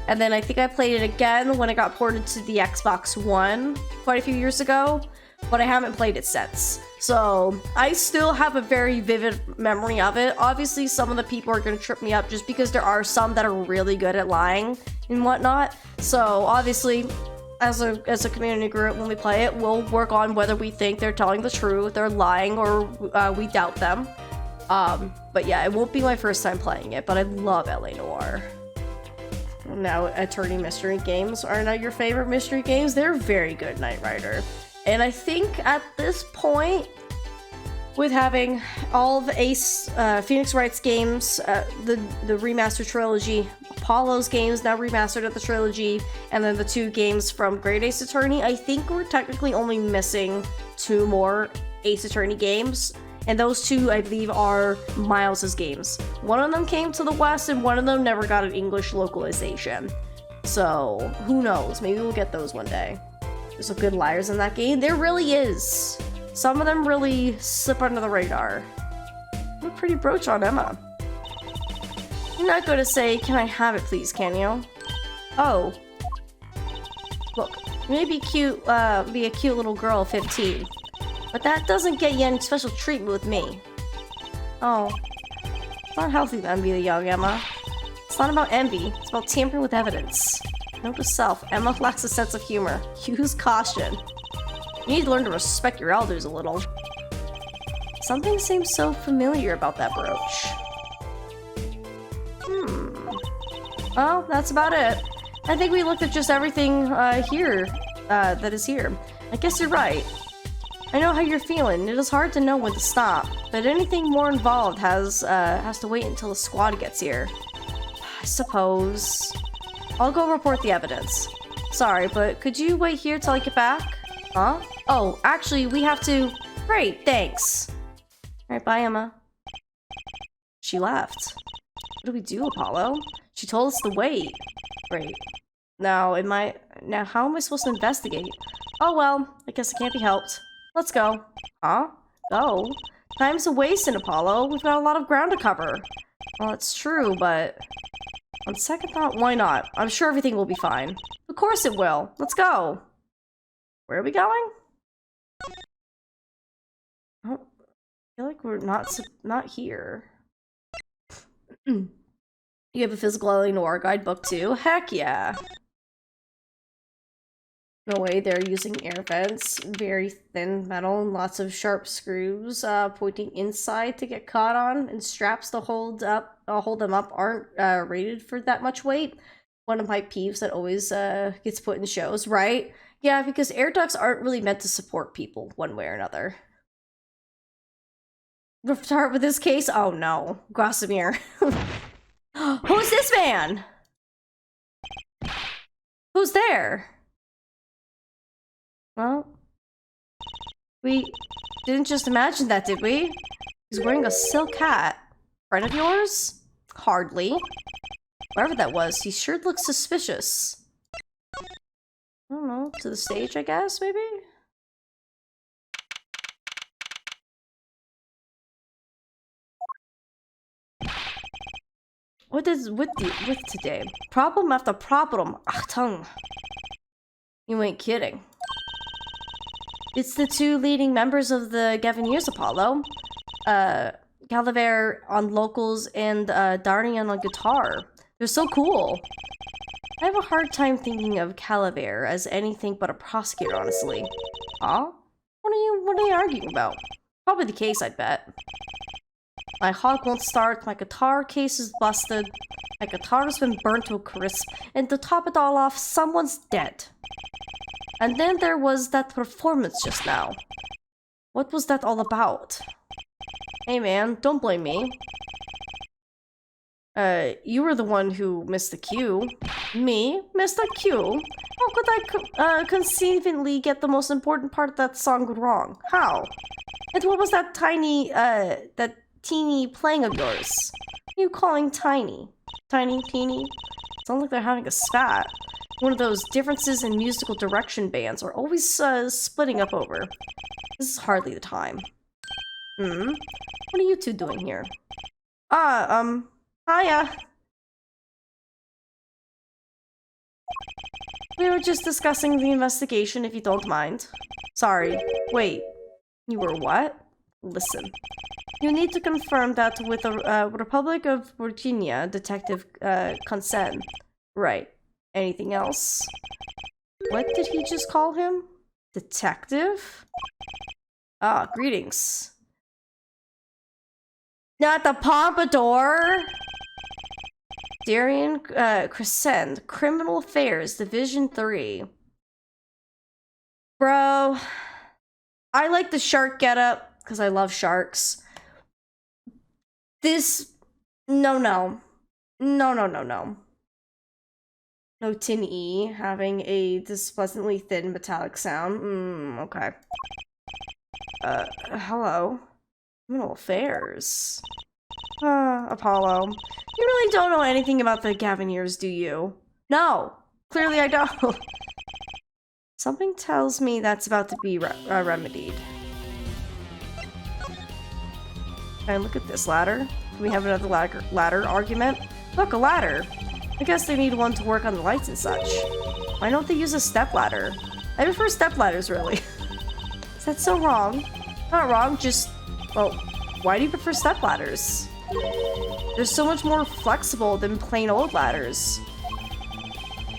And then I think I played it again when it got ported to the Xbox One quite a few years ago. But I haven't played it since. So I still have a very vivid memory of it. Obviously, some of the people are going to trip me up just because there are some that are really good at lying and whatnot. So obviously, as a community group, when we play it, we'll work on whether we think they're telling the truth, they're lying, or we doubt them. But yeah, it won't be my first time playing it, but I love LA Noire. Now, attorney mystery games are not your favorite mystery games. They're very good, Knight Rider. And I think at this point, with having all the Ace, Phoenix Wright's games, the remastered trilogy, Apollo's games now remastered at the trilogy, and then the 2 games from Great Ace Attorney, I think we're technically only missing 2 more Ace Attorney games. And those 2, I believe, are Miles's games. One of them came to the West, and one of them never got an English localization. So, who knows? Maybe we'll get those one day. There's some good liars in that game. There really is. Some of them really slip under the radar. I'm a pretty brooch on Emma. You're not going to say, "Can I have it, please, can you?" Oh. Look, you may be cute, be a cute little girl of 15. But that doesn't get you any special treatment with me. Oh. It's not healthy to envy the young Emma. It's not about envy, it's about tampering with evidence. Note to self, Emma lacks a sense of humor. Use caution. You need to learn to respect your elders a little. Something seems so familiar about that brooch. Well, that's about it. I think we looked at just everything here that is here. I guess you're right. I know how you're feeling. It is hard to know when to stop, but anything more involved has to wait until the squad gets here. I suppose. I'll go report the evidence. Sorry, but could you wait here till I get back? Huh? Oh, actually, we have to... Great, thanks. Alright, bye, Emma. She left. What do we do, Apollo? She told us to wait. Great. Now, how am I supposed to investigate? Oh well, I guess it can't be helped. Let's go. Huh? Go? Time's a wasting, Apollo. We've got a lot of ground to cover. Well, it's true, but... on second thought, why not? I'm sure everything will be fine. Of course it will. Let's go. Where are we going? Oh, I feel like we're not here. You have a physical LA Noire guidebook too? Heck yeah. No way, they're using air vents, very thin metal, and lots of sharp screws pointing inside to get caught on, and straps to hold them up aren't rated for that much weight. One of my peeves that always gets put in shows, right? Yeah, because air ducts aren't really meant to support people one way or another. We'll start with this case. Oh no, Grossimir. Who's this man? Who's there? Well, we didn't just imagine that, did we? He's wearing a silk hat. Friend of yours? Hardly. Whatever that was, he sure looks suspicious. I don't know, to the stage, I guess, maybe? What is with today? Problem after problem. Achtung. You ain't kidding. It's the 2 leading members of the Gavinners, Apollo. Calaver on vocals and Darnian on guitar. They're so cool. I have a hard time thinking of Calaver as anything but a prosecutor, honestly. Huh? What are you arguing about? Probably the case, I bet. My hog won't start, my guitar case is busted, my guitar has been burnt to a crisp, and to top it all off, someone's dead. And then there was that performance just now. What was that all about? Hey man, don't blame me. You were the one who missed the cue. Me? Missed the cue? How could I conceivably get the most important part of that song wrong? How? And what was that that teeny playing of yours? What are you calling tiny? Tiny, teeny? Sounds like they're having a spat. One of those differences in musical direction bands are always splitting up over. This is hardly the time. What are you 2 doing here? Hiya. We were just discussing the investigation, if you don't mind. Sorry. Wait. You were what? Listen. You need to confirm that with the Republic of Virginia Detective consent. Right. Anything else? What did he just call him? Detective? Ah, greetings. Not the Pompadour! Darian Crescent, Criminal Affairs, Division 3. Bro, I like the shark getup because I love sharks. This, no. No tin E having a displeasantly thin metallic sound. Okay. Hello. Criminal Affairs. Apollo. You really don't know anything about the Gavinners, do you? No! Clearly I don't. Something tells me that's about to be remedied. And look at this ladder. Do we have another ladder argument? Look, a ladder! I guess they need one to work on the lights and such. Why don't they use a step ladder? I prefer step ladders, really. Is that so wrong? Not wrong, just... well, why do you prefer step ladders? They're so much more flexible than plain old ladders.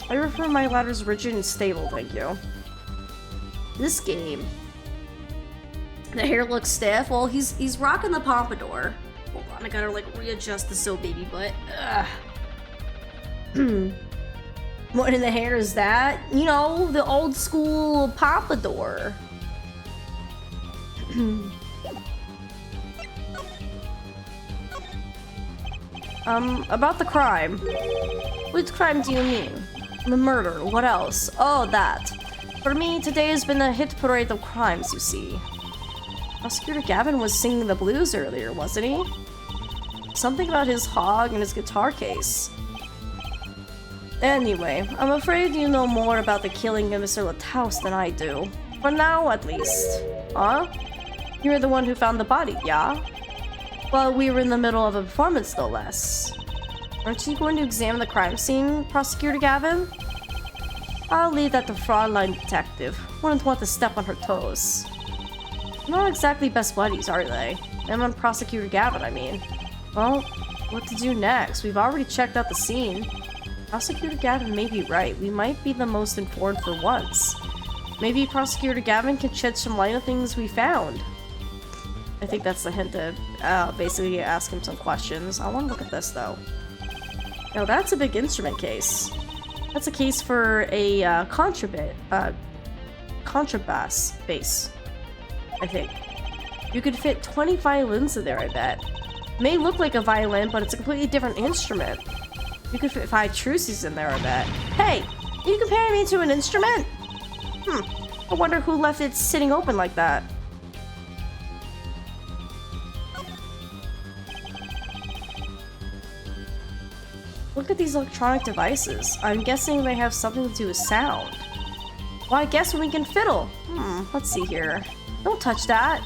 I prefer my ladders rigid and stable, thank you. This game. The hair looks stiff. Well, he's rocking the pompadour. Hold on, I gotta like readjust the so baby butt. Ugh. What in the hair is that? You know, the old school pompadour. About the crime. Which crime do you mean? The murder, what else? Oh, that. For me, today has been a hit parade of crimes, you see. Prosecutor Gavin was singing the blues earlier, wasn't he? Something about his hog and his guitar case. Anyway, I'm afraid you know more about the killing of Mr. Lataus than I do. For now, at least. Huh? You're the one who found the body, yeah? Well, we were in the middle of a performance, no less. Aren't you going to examine the crime scene, Prosecutor Gavin? I'll leave that to Fraudline Detective. Wouldn't want to step on her toes. Not exactly best buddies, are they? Them and Prosecutor Gavin, I mean. Well, what to do next? We've already checked out the scene. Prosecutor Gavin may be right. We might be the most informed for once. Maybe Prosecutor Gavin can shed some light on things we found. I think that's the hint to basically ask him some questions. I want to look at this, though. Now, that's a big instrument case. That's a case for a contrabass bass, I think. You could fit 20 violins in there, I bet. It may look like a violin, but it's a completely different instrument. You could fit 5 truces in there, I bet. Hey! You comparing me to an instrument? I wonder who left it sitting open like that. Look at these electronic devices. I'm guessing they have something to do with sound. Well, I guess we can fiddle. Let's see here. Don't touch that.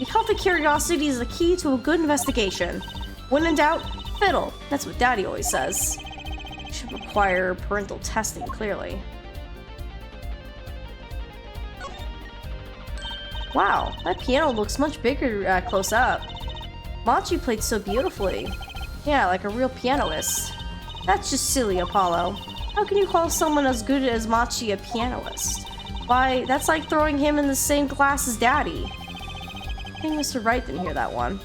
A healthy curiosity is the key to a good investigation. When in doubt, fiddle. That's what Daddy always says. Should require parental testing, clearly. Wow, that piano looks much bigger close up. Machi played so beautifully. Yeah, like a real pianist. That's just silly, Apollo. How can you call someone as good as Machi a pianist? Why, that's like throwing him in the same class as Daddy. I think Mr. Wright didn't hear that one.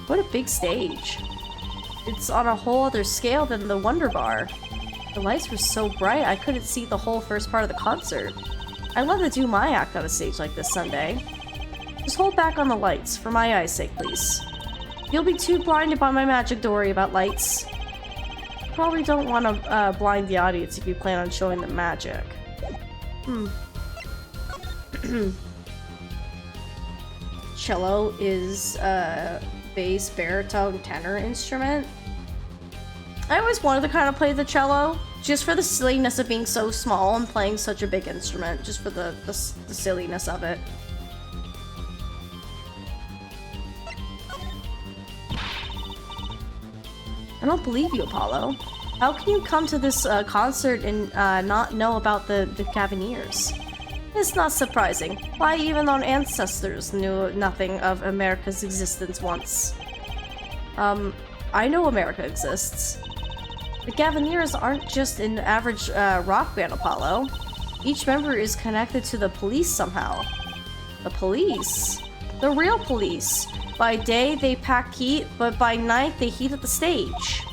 What a big stage. It's on a whole other scale than the Wonder Bar. The lights were so bright I couldn't see the whole first part of the concert. I'd love to do my act on a stage like this someday. Just hold back on the lights, for my eyes' sake, please. You'll be too blinded by my magic to worry about lights. You probably don't want to blind the audience if you plan on showing them magic. Cello is bass, baritone, tenor instrument. I always wanted to kind of play the cello, just for the silliness of being so small and playing such a big instrument, just for the silliness of it. I don't believe you, Apollo. How can you come to this concert and not know about the Gavinners? It's not surprising. Why, even our ancestors knew nothing of America's existence once. I know America exists. The Gavinners aren't just an average rock band, Apollo. Each member is connected to the police somehow. The police? The real police. By day, they pack heat, but by night, they heat up the stage.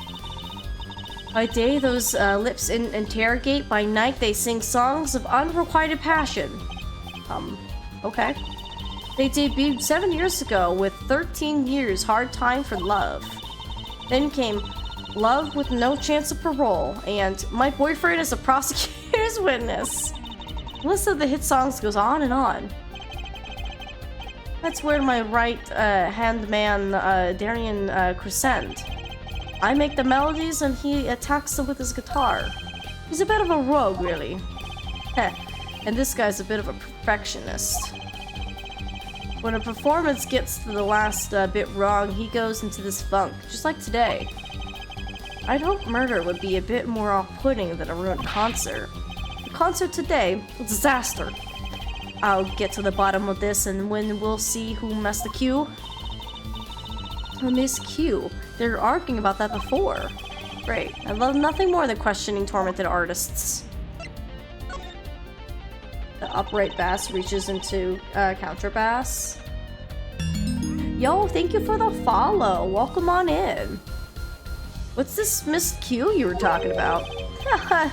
By day, those lips interrogate. By night, they sing songs of unrequited passion. Okay. They debuted 7 years ago with 13 years Hard Time for Love. Then came Love with No Chance of Parole and My Boyfriend is a Prosecutor's Witness. The list of the hit songs goes on and on. That's where my right hand man, Darian Crescent. I make the melodies and he attacks them with his guitar. He's a bit of a rogue, really. Heh. And this guy's a bit of a perfectionist. When a performance gets to the last bit wrong, he goes into this funk, just like today. I'd hope murder would be a bit more off-putting than a ruined concert. The concert today, a disaster. I'll get to the bottom of this and when we'll see who messed the cue. Miss Q. They were arguing about that before. Great. I love nothing more than questioning tormented artists. The upright bass reaches into counterbass. Yo, thank you for the follow. Welcome on in. What's this Miss Q you were talking about?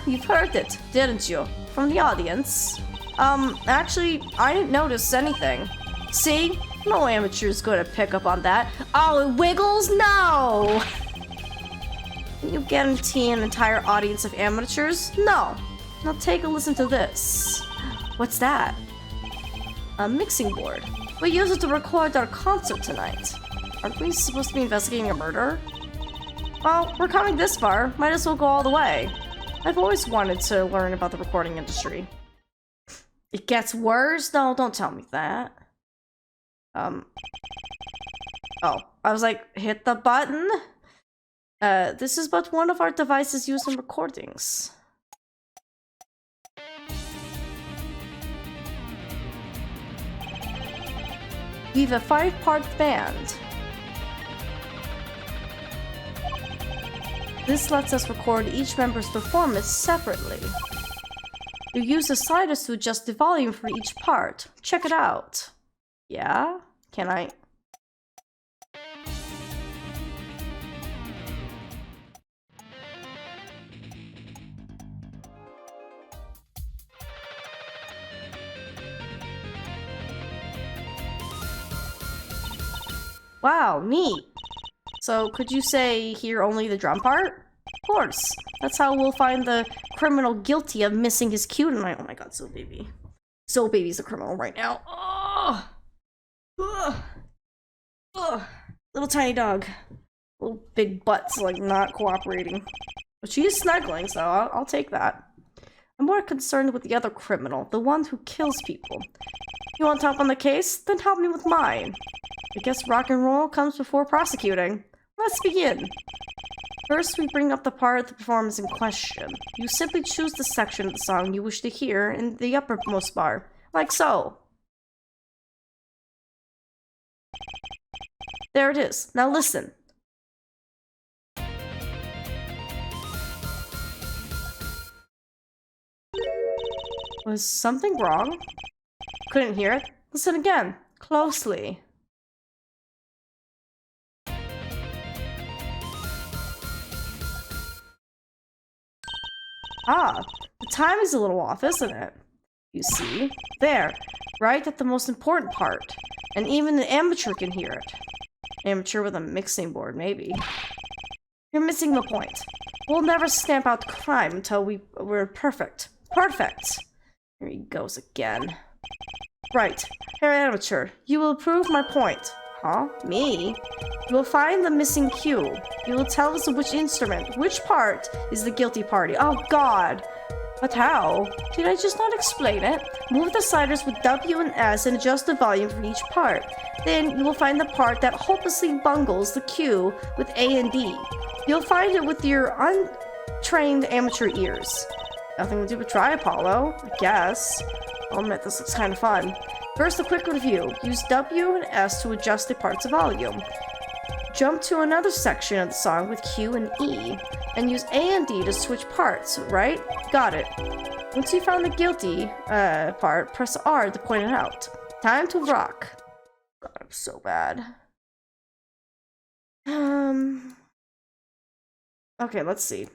You've heard it, didn't you? From the audience. Actually, I didn't notice anything. See? No amateur's gonna pick up on that. Oh, it wiggles? No! Can you guarantee an entire audience of amateurs? No. Now take a listen to this. What's that? A mixing board. We use it to record our concert tonight. Aren't we supposed to be investigating a murder? Well, we're coming this far. Might as well go all the way. I've always wanted to learn about the recording industry. It gets worse? No, don't tell me that. Oh, I was like, hit the button? This is but one of our devices used in recordings. We've a 5-part band. This lets us record each member's performance separately. You use the sliders to adjust the volume for each part. Check it out. Yeah? Can I? Wow, neat. So could you say here only the drum part? Of course. That's how we'll find the criminal guilty of missing his cue tonight. Oh my god, Soul Baby. Soul Baby's a criminal right now. Oh! Ugh. Ugh. Little tiny dog. Little big butt's like not cooperating. But she is snuggling, so I'll take that. I'm more concerned with the other criminal, the one who kills people. You want to help on the case? Then help me with mine. I guess rock and roll comes before prosecuting. Let's begin. First, we bring up the part of the performance in question. You simply choose the section of the song you wish to hear in the uppermost bar, like so. There it is. Now listen. Was something wrong? Couldn't hear it? Listen again, closely. Ah, the timing's a little off, isn't it? You see? There, right at the most important part. And even an amateur can hear it. Amateur with a mixing board, maybe. You're missing the point. We'll never stamp out crime until we're perfect. Perfect! Here he goes again. Right, Herr Amateur, you will prove my point. Huh? Me? You will find the missing cue. You will tell us which instrument, which part, is the guilty party. Oh god! But how? Did I just not explain it? Move the sliders with W and S and adjust the volume for each part. Then you will find the part that hopelessly bungles the cue with A and D. You'll find it with your untrained amateur ears. Nothing to do but try, Apollo, I guess. I'll admit this looks kind of fun. First, a quick review. Use W and S to adjust the parts of volume. Jump to another section of the song with Q and E, and use A and D to switch parts, right? Got it. Once you found the guilty part, press R to point it out. Time to rock. God, I'm so bad. Okay, let's see.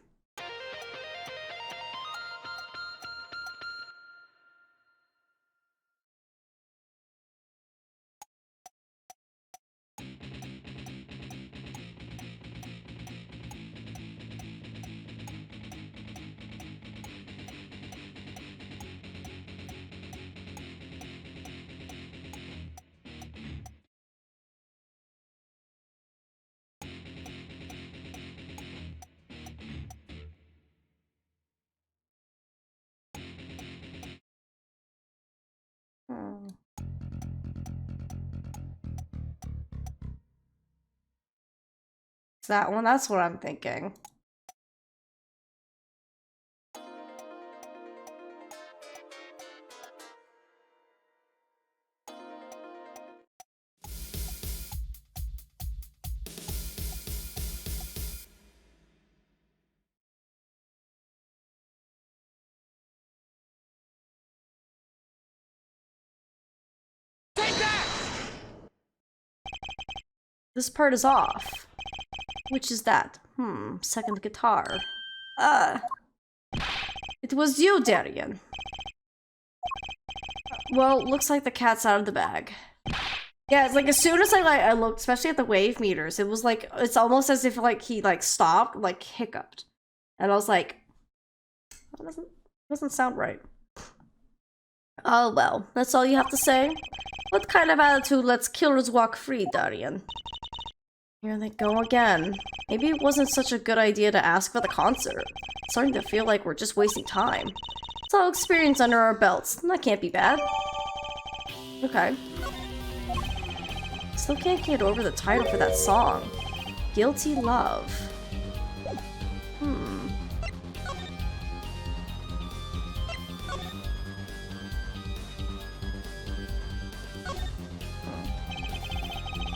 It's that one, that's what I'm thinking. This part is off. Which is that? Second guitar. It was you, Darian. Well, looks like the cat's out of the bag. Yeah, it's like as soon as I looked, especially at the wave meters, it was like, it's almost as if like he like stopped, like hiccuped. And I was like, that doesn't sound right. Oh well, that's all you have to say? What kind of attitude lets killers walk free, Darian? Here they go again. Maybe it wasn't such a good idea to ask for the concert. It's starting to feel like we're just wasting time. It's all experience under our belts. That can't be bad. Okay. Still can't get over the title for that song. Guilty Love.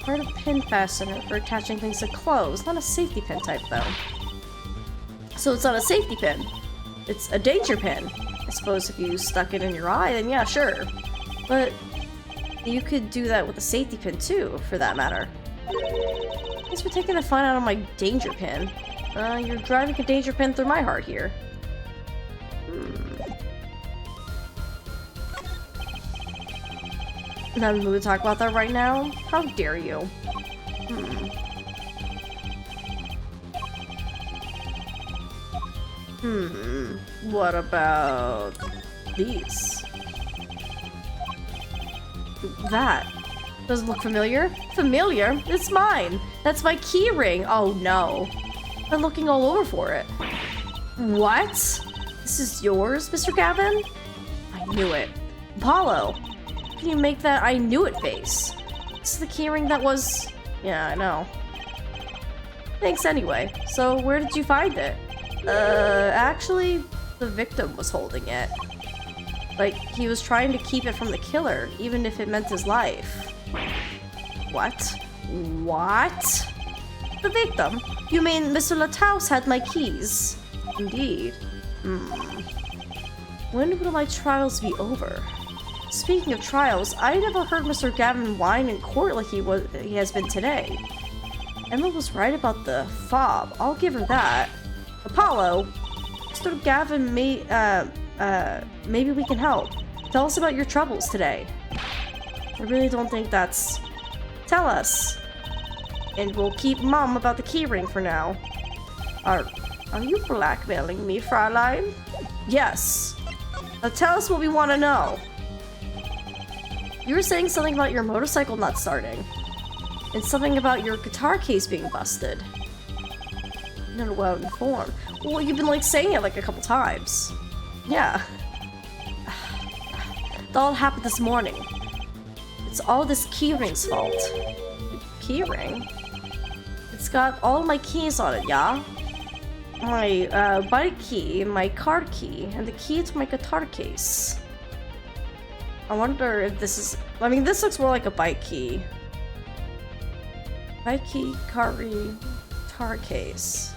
Part of pin fastener for attaching things to clothes, not a safety pin type though. So it's not a safety pin. It's a danger pin. I suppose if you stuck it in your eye, then yeah, sure. But you could do that with a safety pin too, for that matter. Thanks for taking the fun out of my danger pin. You're driving a danger pin through my heart here. Not in the mood to talk about that right now? How dare you? What about these? That doesn't look familiar. Familiar? It's mine. That's my key ring. Oh no. I'm looking all over for it. What? This is yours, Mr. Gavin? I knew it. Apollo. Can you make that I knew it face? This is the keyring that was... Yeah, I know. Thanks anyway. So where did you find it? Actually, the victim was holding it. Like, he was trying to keep it from the killer, even if it meant his life. What? What? The victim? You mean Mr. Lataus had my keys? Indeed. When will my trials be over? Speaking of trials, I never heard Mr. Gavin whine in court like he has been today. Emma was right about the fob. I'll give her that. Apollo, Mr. Gavin maybe we can help. Tell us about your troubles today. I really don't think that's... Tell us. And we'll keep mum about the keyring for now. Are you blackmailing me, Fraulein? Yes. Now tell us what we want to know. You were saying something about your motorcycle not starting. And something about your guitar case being busted. You're not well informed. Well, you've been like saying it like a couple times. Yeah. It all happened this morning. It's all this keyring's fault. Keyring? It's got all my keys on it, yeah? My bike key, my car key, and the key to my guitar case. I wonder if this is... I mean, this looks more like a bike key. Baiki Kari guitar case.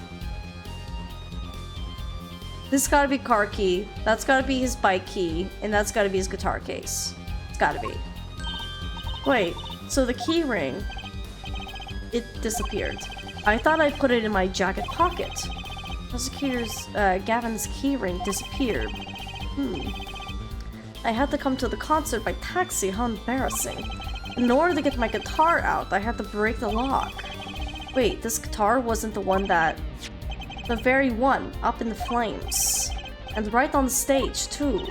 This gotta be car key. That's gotta be his bike key. And that's gotta be his guitar case. It's gotta be. Wait, so the key ring, it disappeared. I thought I put it in my jacket pocket. Prosecutor's, Gavin's key ring disappeared. I had to come to the concert by taxi, how embarrassing. In order to get my guitar out, I had to break the lock. Wait, this guitar wasn't the one that... The very one, up in the flames. And right on the stage, too.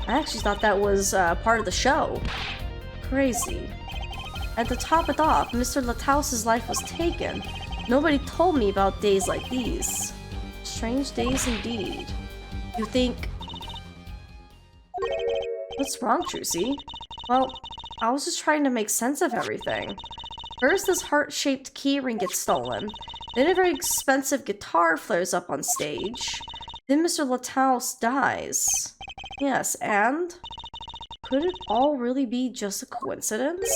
I actually thought that was part of the show. Crazy. And to top it off, Mr. Latouse's life was taken. Nobody told me about days like these. Strange days indeed. You think... What's wrong, Trucy? Well, I was just trying to make sense of everything. First, this heart-shaped keyring gets stolen. Then a very expensive guitar flares up on stage. Then Mr. Latouse dies. Yes, and? Could it all really be just a coincidence?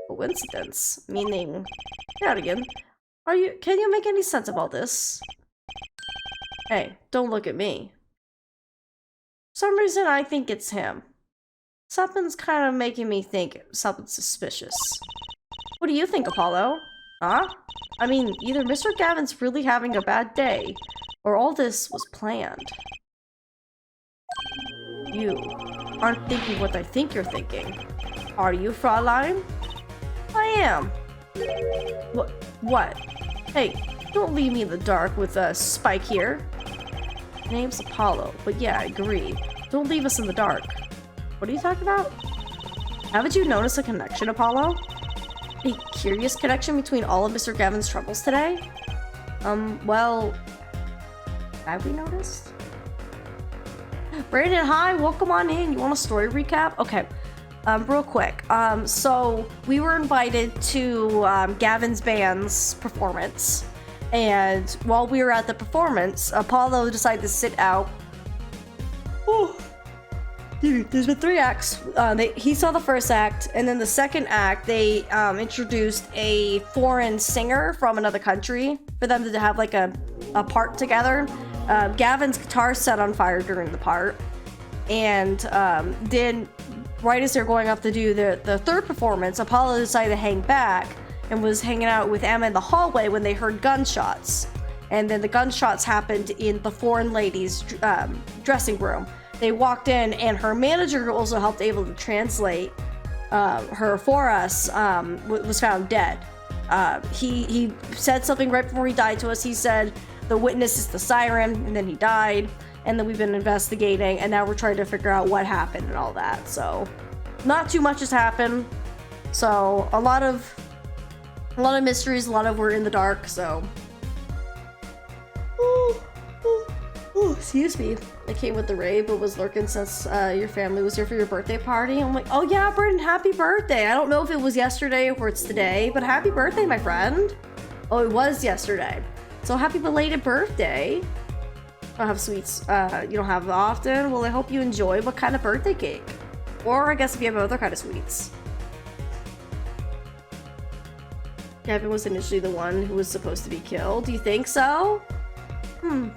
Coincidence? Meaning... Cardigan, can you make any sense of all this? Hey, don't look at me. For some reason, I think it's him. Something's kind of making me think something suspicious. What do you think, Apollo? Huh? I mean, either Mr. Gavin's really having a bad day, or all this was planned. You aren't thinking what I think you're thinking. Are you, Fraulein? I am. What? Hey, don't leave me in the dark with a Spike here. Name's Apollo, but yeah, I agree. Don't leave us in the dark. What are you talking about? Haven't you noticed a connection, Apollo? A curious connection between all of Mr. Gavin's troubles today? Well... Have we noticed? Brandon, hi! Welcome on in! You want a story recap? Okay. Real quick. So, we were invited to Gavin's band's performance. And while we were at the performance, Apollo decided to sit out. Oh, there's been 3 acts. He saw the first act, and then the second act, they introduced a foreign singer from another country for them to have like a part together. Gavin's guitar set on fire during the part, and then right as they're going up to do the third performance, Apollo decided to hang back and was hanging out with Emma in the hallway when they heard gunshots. And then the gunshots happened in the foreign lady's dressing room. They walked in, and her manager also helped able to translate her for us, was found dead. He said something right before he died to us. He said, the witness is the siren, and then he died. And then we've been investigating, and now we're trying to figure out what happened and all that. So, not too much has happened. So, a lot of mysteries, a lot of we're in the dark, so. Ooh, excuse me. I came with the rave, but was lurking since your family was here for your birthday party. I'm like, oh yeah, Brendan, happy birthday. I don't know if it was yesterday or it's today, but happy birthday, my friend. Oh, it was yesterday. So happy belated birthday. I don't have sweets you don't have often. Well, I hope you enjoy. What kind of birthday cake? Or I guess if you have other kind of sweets. Gavin was initially the one who was supposed to be killed. Do you think so? You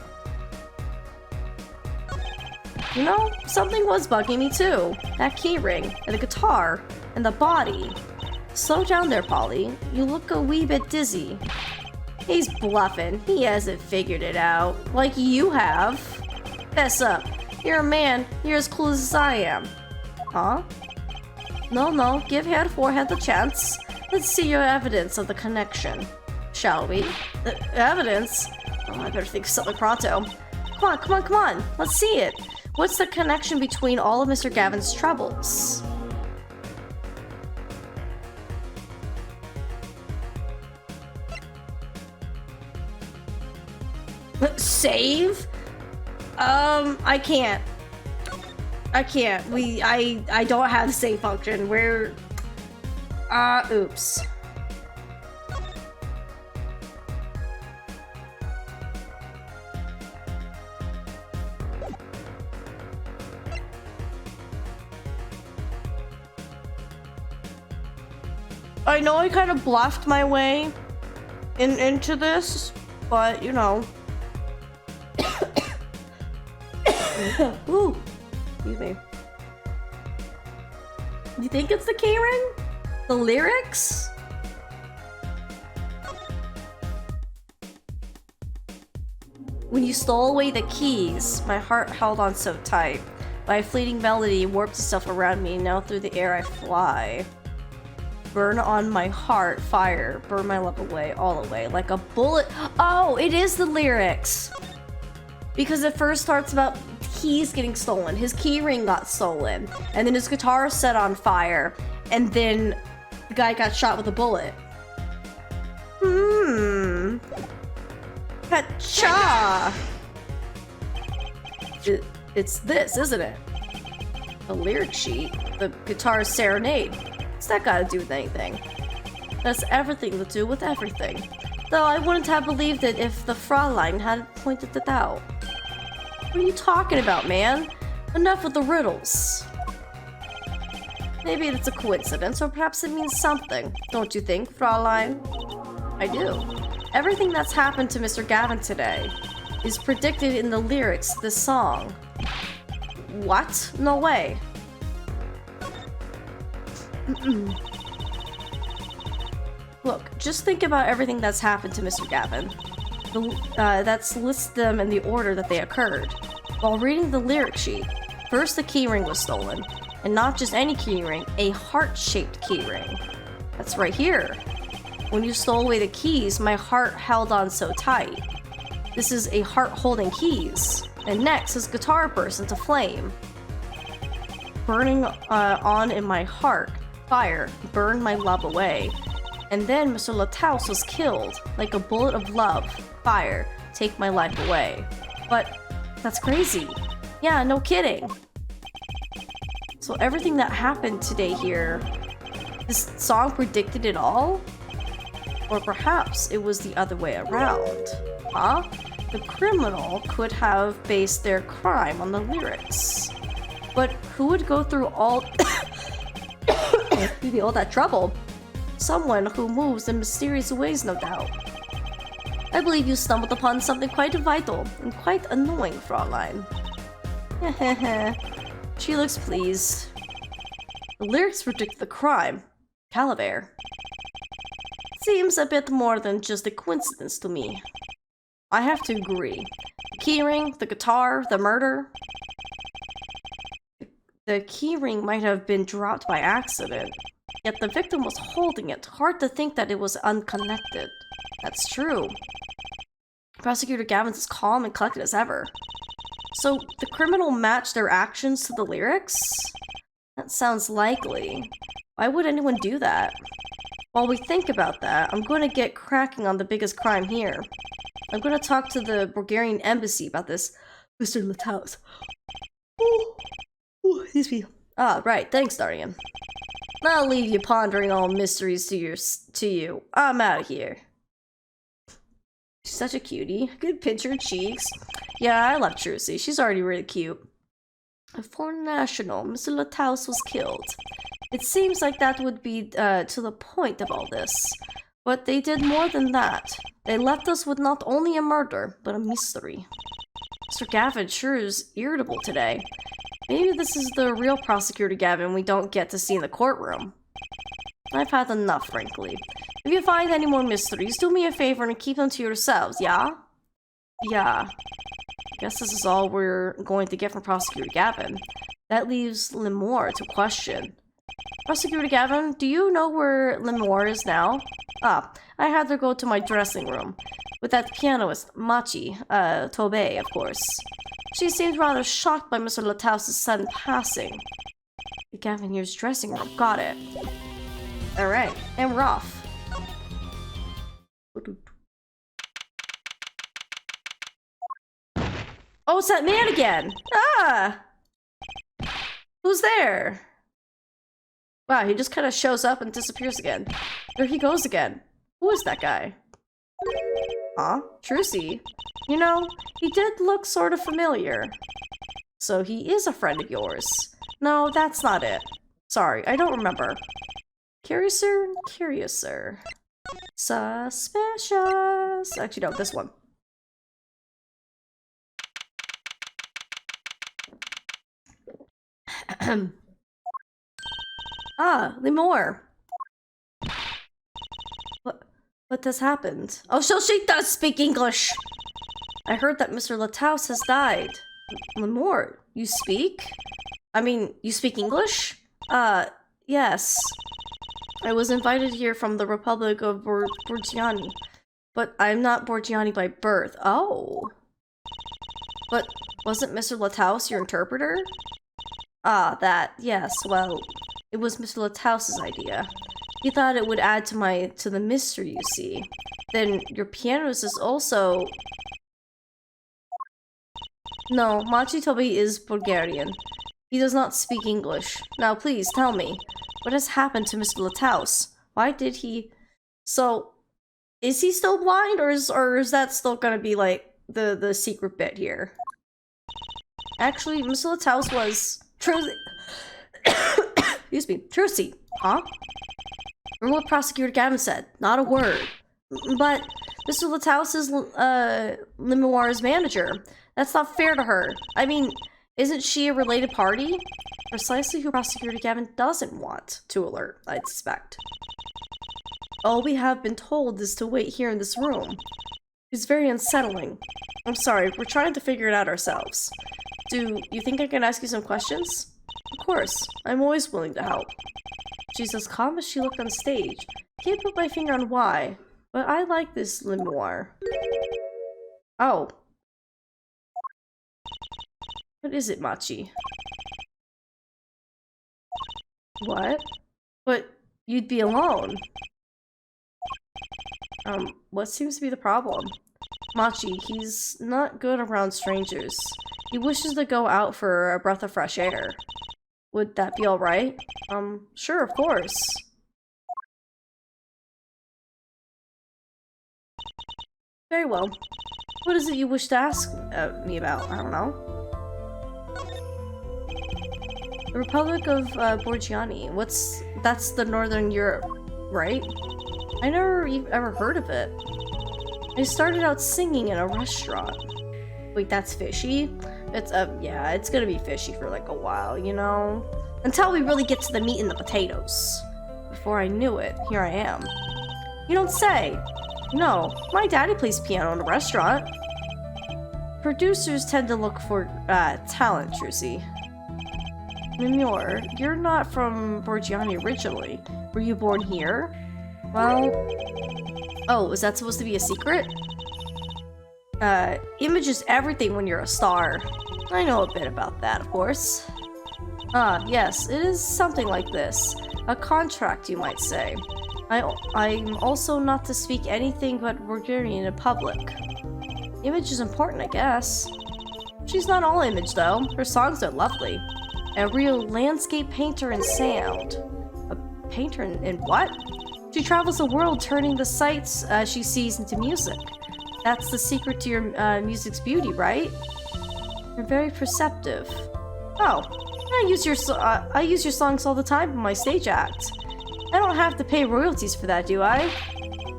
know, something was bugging me too. That keyring, and the guitar, and the body. Slow down there, Polly. You look a wee bit dizzy. He's bluffing. He hasn't figured it out. Like you have. Fess up. You're a man. You're as cool as I am. Huh? No. Give head forehead the chance. Let's see your evidence of the connection. Shall we? Evidence? Oh, I better think of something pronto. Come on. Let's see it. What's the connection between all of Mr. Gavin's troubles? Save? I can't. I don't have the save function. Where? Oops. I know I kind of bluffed my way into this, but you know. Ooh, excuse me. You think it's the keyring? The lyrics? When you stole away the keys, my heart held on so tight. By a fleeting melody warped itself around me, now through the air I fly. Burn on my heart, fire, burn my love away, all away, like a bullet. Oh, it is the lyrics! Because it first starts about keys getting stolen. His key ring got stolen, and then his guitar set on fire, and then the guy got shot with a bullet. Hacha! It's this, isn't it? A lyric sheet. The guitar serenade. What's that got to do with anything? That's everything to do with everything. Though I wouldn't have believed it if the Fraulein hadn't pointed it out. What are you talking about, man? Enough with the riddles. Maybe it's a coincidence, or perhaps it means something. Don't you think, Fraulein? I do. Everything that's happened to Mr. Gavin today is predicted in the lyrics to this song. What? No way. Look, just think about everything that's happened to Mr. Gavin. Let's list them in the order that they occurred. While reading the lyric sheet, first the keyring was stolen. And not just any keyring, a heart-shaped keyring. That's right here. When you stole away the keys, my heart held on so tight. This is a heart holding keys. And next, his guitar burst into flame. Burning on in my heart, fire, burned my love away. And then Mr. Lataus was killed, like a bullet of love, fire, take my life away. But that's crazy. Yeah, no kidding. So everything that happened today here, this song predicted it all? Or perhaps it was the other way around. Huh? The criminal could have based their crime on the lyrics. But who would go through all all that trouble? Someone who moves in mysterious ways, no doubt. I believe you stumbled upon something quite vital and quite annoying, Fraulein. She looks pleased. The lyrics predict the crime. Calaver. Seems a bit more than just a coincidence to me. I have to agree. The keyring, the guitar, the murder. The keyring might have been dropped by accident, yet the victim was holding it. Hard to think that it was unconnected. That's true. Prosecutor Gavin's as calm and collected as ever. So the criminal matched their actions to the lyrics? That sounds likely. Why would anyone do that? While we think about that, I'm going to get cracking on the biggest crime here. I'm going to talk to the Bulgarian embassy about this, Mr. Lataus. Excuse me. Ah, right. Thanks, Darian. I'll leave you pondering all mysteries to you. I'm out of here. She's such a cutie. Good picture cheeks. Yeah, I love Trucy. She's already really cute. A foreign national, Mr. Lataus was killed. It seems like that would be to the point of all this. But they did more than that. They left us with not only a murder, but a mystery. Mr. Gavin sure is irritable today. Maybe this is the real Prosecutor Gavin we don't get to see in the courtroom. I've had enough, frankly. If you find any more mysteries, do me a favor and keep them to yourselves, yeah? Yeah. Guess this is all we're going to get from Prosecutor Gavin. That leaves Lemore to question. Prosecutor Gavin, do you know where Lemore is now? Ah, I had her go to my dressing room. With that pianist, Machi, Tobey, of course. She seemed rather shocked by Mr. Lataus' sudden passing. The Gavin here's dressing room, got it. Alright, and we're off. Oh, it's that man again! Ah! Who's there? Wow, he just kind of shows up and disappears again. There he goes again. Who is that guy? Huh? Trucy. You know, he did look sort of familiar. So he is a friend of yours. No, that's not it. Sorry, I don't remember. Curiouser and curiouser. Suspicious. Actually, no, this one. Ah, Lemore. What has happened? Oh, so she does speak English! I heard that Mr. Lataus has died. Lemore, you speak? I mean, you speak English? Yes. I was invited here from the Republic of Borgiani, but I'm not Borgiani by birth. Oh. But wasn't Mr. Lataus your interpreter? Ah, that. Yes, well, it was Mr. Lataus's idea. He thought it would add to the mystery, you see. Then your pianist is also... No, Machitobi is Bulgarian. He does not speak English. Now please, tell me, what has happened to Mr. Lataus? Why did he... So, is he still blind, or is that still gonna be, like, the secret bit here? Actually, Mr. Lataus was... Excuse me, Trucy, huh? Remember what Prosecutor Gavin said? Not a word. But Mr. Lataus is Limoire's manager. That's not fair to her. I mean, isn't she a related party? Precisely who Prosecutor Gavin doesn't want to alert, I'd suspect. All we have been told is to wait here in this room. It's very unsettling. I'm sorry, we're trying to figure it out ourselves. Do you think I can ask you some questions? Of course, I'm always willing to help. She's as calm as she looked on stage. Can't put my finger on why, but I like this Limoire. Oh. What is it, Machi? What? But you'd be alone. What seems to be the problem? Machi, he's not good around strangers. He wishes to go out for a breath of fresh air. Would that be alright? Sure, of course. Very well. What is it you wish to ask me about? I don't know. The Republic of Borgiani. That's the Northern Europe, right? I never ever heard of it. I started out singing in a restaurant. Wait, that's fishy? It's yeah, it's gonna be fishy for like a while, you know? Until we really get to the meat and the potatoes. Before I knew it, here I am. You don't say! No, my daddy plays piano in a restaurant. Producers tend to look for talent, Trucy. Mimure, you're not from Borgiani originally. Were you born here? Well... Oh, is that supposed to be a secret? Image is everything when you're a star. I know a bit about that, of course. Ah, yes, it is something like this. A contract, you might say. I'm also not to speak anything but Bulgarian in public. Image is important, I guess. She's not all image, though. Her songs are lovely. A real landscape painter in sound. A painter in what? She travels the world turning the sights she sees into music. That's the secret to your music's beauty, right? You're very perceptive. Oh, I use your songs all the time in my stage act. I don't have to pay royalties for that, do I?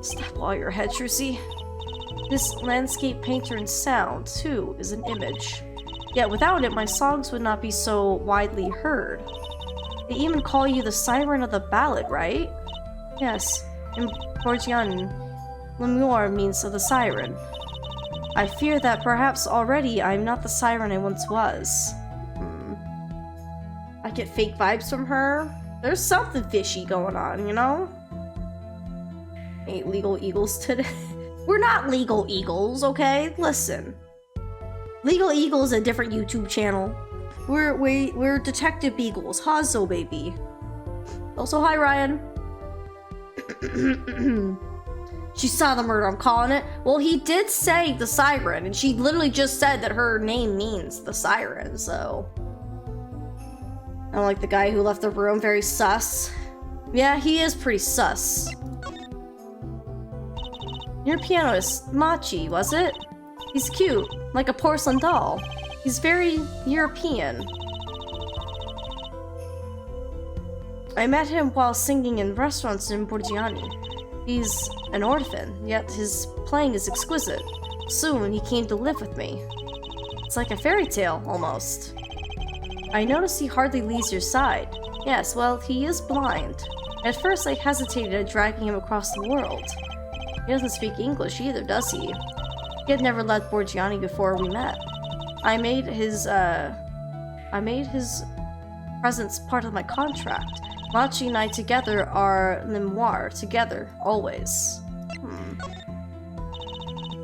Stop while your head, Trucy. This landscape painter in sound, too, is an image. Yet without it, my songs would not be so widely heard. They even call you the siren of the ballad, right? Yes, in Borgian, Lemure means of the siren. I fear that perhaps already I'm not the siren I once was. I get fake vibes from her. There's something fishy going on, you know? Ain't legal eagles today. We're not legal eagles, okay? Listen. Legal Eagle is a different YouTube channel. We're Detective Beagles. Hazo, baby. Also, hi, Ryan. She saw the murder, I'm calling it. Well, he did say the siren, and she literally just said that her name means the siren, so... I don't like the guy who left the room, very sus. Yeah, he is pretty sus. Your pianist, Machi, was it? He's cute, like a porcelain doll. He's very European. I met him while singing in restaurants in Borgiani. He's an orphan, yet his playing is exquisite. Soon, he came to live with me. It's like a fairy tale, almost. I notice he hardly leaves your side. Yes, well, he is blind. At first, I hesitated at dragging him across the world. He doesn't speak English either, does he? He had never left Borgiani before we met. I made his presence part of my contract. Machi and I together are memoir, together, always.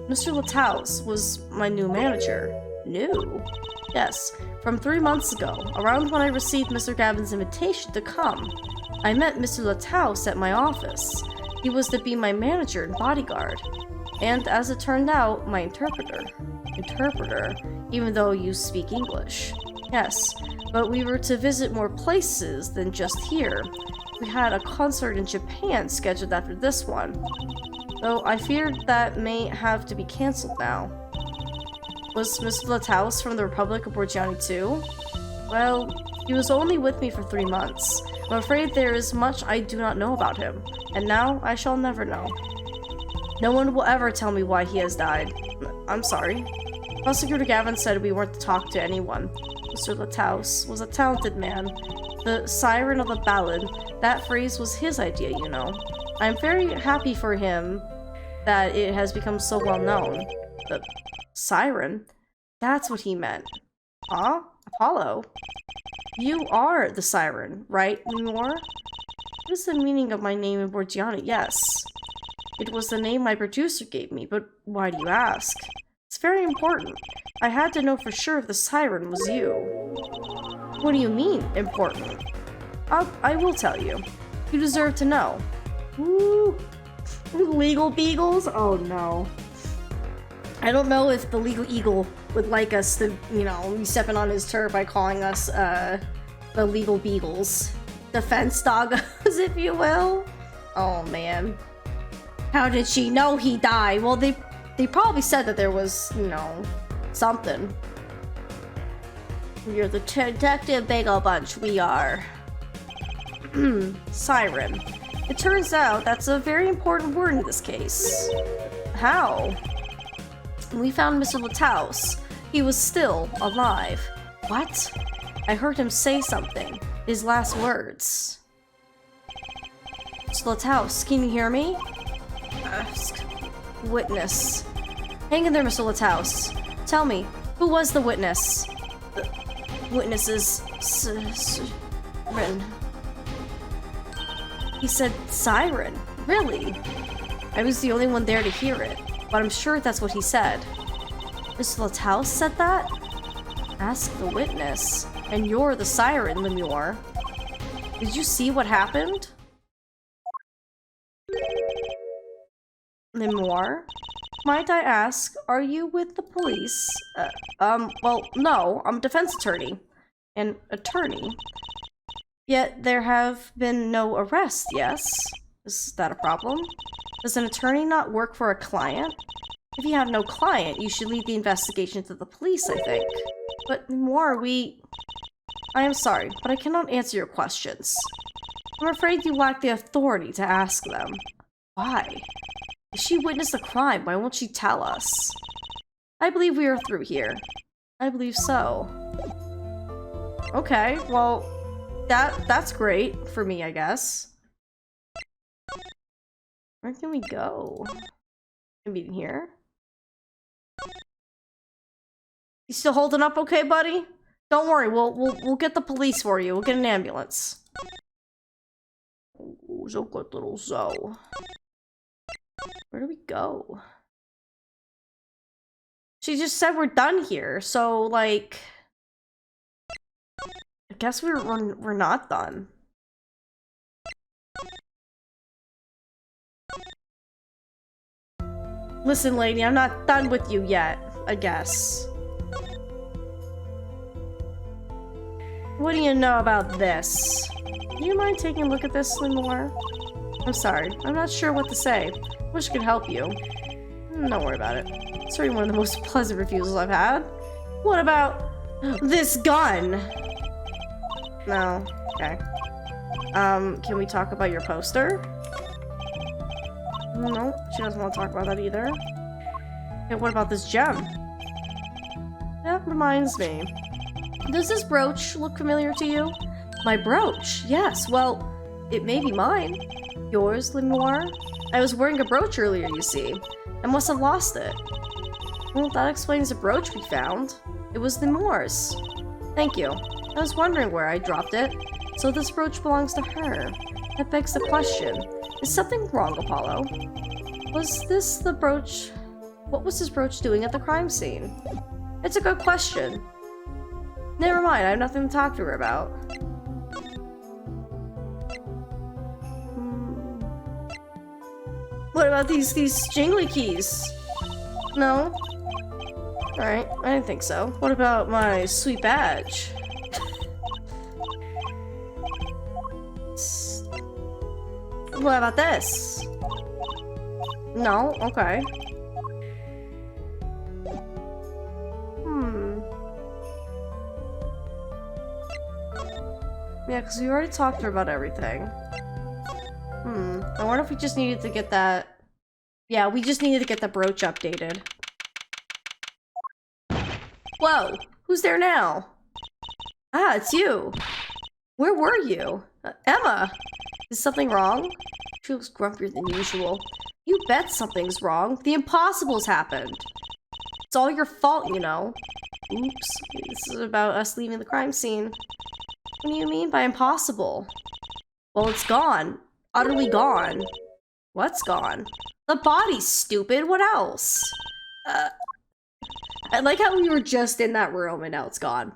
Mr. Lataus was my new manager. New? Yes, from 3 months ago, around when I received Mr. Gavin's invitation to come. I met Mr. Lataus at my office. He was to be my manager and bodyguard. And as it turned out, my interpreter. Interpreter, even though you speak English. Yes, but we were to visit more places than just here. We had a concert in Japan scheduled after this one. Though I feared that may have to be cancelled now. Was Mr. Lataus from the Republic of Borgiani too? Well, he was only with me for 3 months. I'm afraid there is much I do not know about him, and now I shall never know. No one will ever tell me why he has died. I'm sorry. Prosecutor Gavin said we weren't to talk to anyone. Mr. Lataus was a talented man. The siren of the ballad, that phrase was his idea, you know. I'm very happy for him that it has become so well known. The siren? That's what he meant. Huh? Apollo? You are the siren, right, Lemur? What is the meaning of my name in Borgiani? Yes. It was the name my producer gave me, but why do you ask? It's very important. I had to know for sure if the siren was you. What do you mean, important? I will tell you. You deserve to know. Ooh. Legal beagles? Oh no. I don't know if the legal eagle would like us to, you know, be stepping on his turf by calling us, the legal beagles. Defense doggos, if you will. Oh man. How did she know he died? Well, they probably said that there was, you know, something. You're the detective bagel bunch, we are. Siren. It turns out that's a very important word in this case. How? We found Mr. Lataus. He was still alive. What? I heard him say something. His last words. Mr. Lataus, can you hear me? Ask. Witness. Hang in there, Mr. Lataus. Tell me, who was the witness? The witnesses. Siren. He said siren. Really? I was the only one there to hear it, but I'm sure that's what he said. Mr. Lataus said that? Ask the witness. And you're the siren, Lemur. Did you see what happened? Lemur? Might I ask, are you with the police? Well, no, I'm a defense attorney. An attorney. Yet there have been no arrests, yes? Is that a problem? Does an attorney not work for a client? If you have no client, you should leave the investigation to the police, I think. But more, I am sorry, but I cannot answer your questions. I'm afraid you lack the authority to ask them. Why? If she witnessed a crime, why won't she tell us? I believe we are through here. I believe so. Okay, well, that's great for me, I guess. Where can we go? Maybe in here? You still holding up okay, buddy? Don't worry, we'll get the police for you. We'll get an ambulance. Oh, so good little Zoe. Where do we go? She just said we're done here, so like, I guess we're not done. Listen, lady, I'm not done with you yet, I guess. What do you know about this? Do you mind taking a look at this, Lemur? I'm sorry, I'm not sure what to say. Wish I could help you. Don't worry about it. It's already one of the most pleasant refusals I've had. What about this gun? No. Okay. Can we talk about your poster? No, she doesn't want to talk about that either. Okay, what about this gem? That reminds me. Does this brooch look familiar to you? My brooch? Yes, well, it may be mine. Yours, Lenoir? I was wearing a brooch earlier, you see. I must have lost it. Well, that explains the brooch we found. It was Lenoir's. Thank you. I was wondering where I dropped it. So this brooch belongs to her. That begs the question. Is something wrong, Apollo? Was this the brooch? What was this brooch doing at the crime scene? It's a good question. Never mind, I have nothing to talk to her about. What about these jingly keys? No? Alright, I didn't think so. What about my sweet badge? What about this? No? Okay. Yeah, because we already talked to her about everything. I wonder if we just needed to get that... Yeah, we just needed to get the brooch updated. Whoa! Who's there now? Ah, it's you! Where were you? Emma! Is something wrong? She looks grumpier than usual. You bet something's wrong. The impossible's happened. It's all your fault, you know. Oops. This is about us leaving the crime scene. What do you mean by impossible? Well, it's gone. Utterly gone. What's gone? The body's stupid. What else? I like how we were just in that room and now it's gone.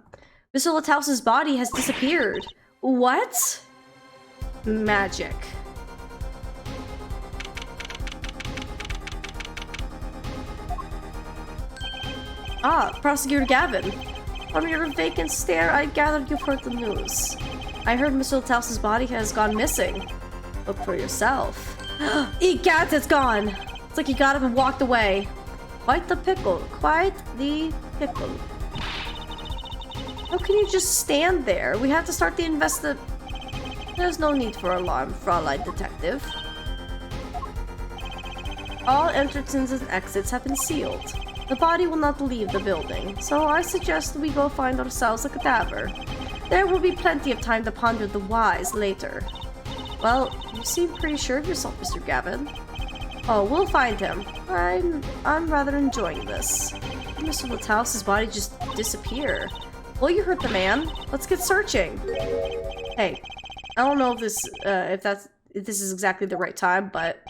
Mr. Littauss's body has disappeared. What? Magic. Ah, Prosecutor Gavin. From your vacant stare, I gathered you've heard the news. I heard Mr. Littauss's body has gone missing. Look for yourself. Eat cats, it's gone! It's like he got up and walked away. Quite the pickle. Quite the pickle. How can you just stand there? We have to start the There's no need for alarm, Fraulein Detective. All entrances and exits have been sealed. The body will not leave the building, so I suggest we go find ourselves a cadaver. There will be plenty of time to ponder the whys later. Well, you seem pretty sure of yourself, Mr. Gavin. Oh, we'll find him. I'm rather enjoying this. Did Mr. Littauss's body just disappear? Well, you heard the man. Let's get searching. Hey, I don't know if this is exactly the right time, but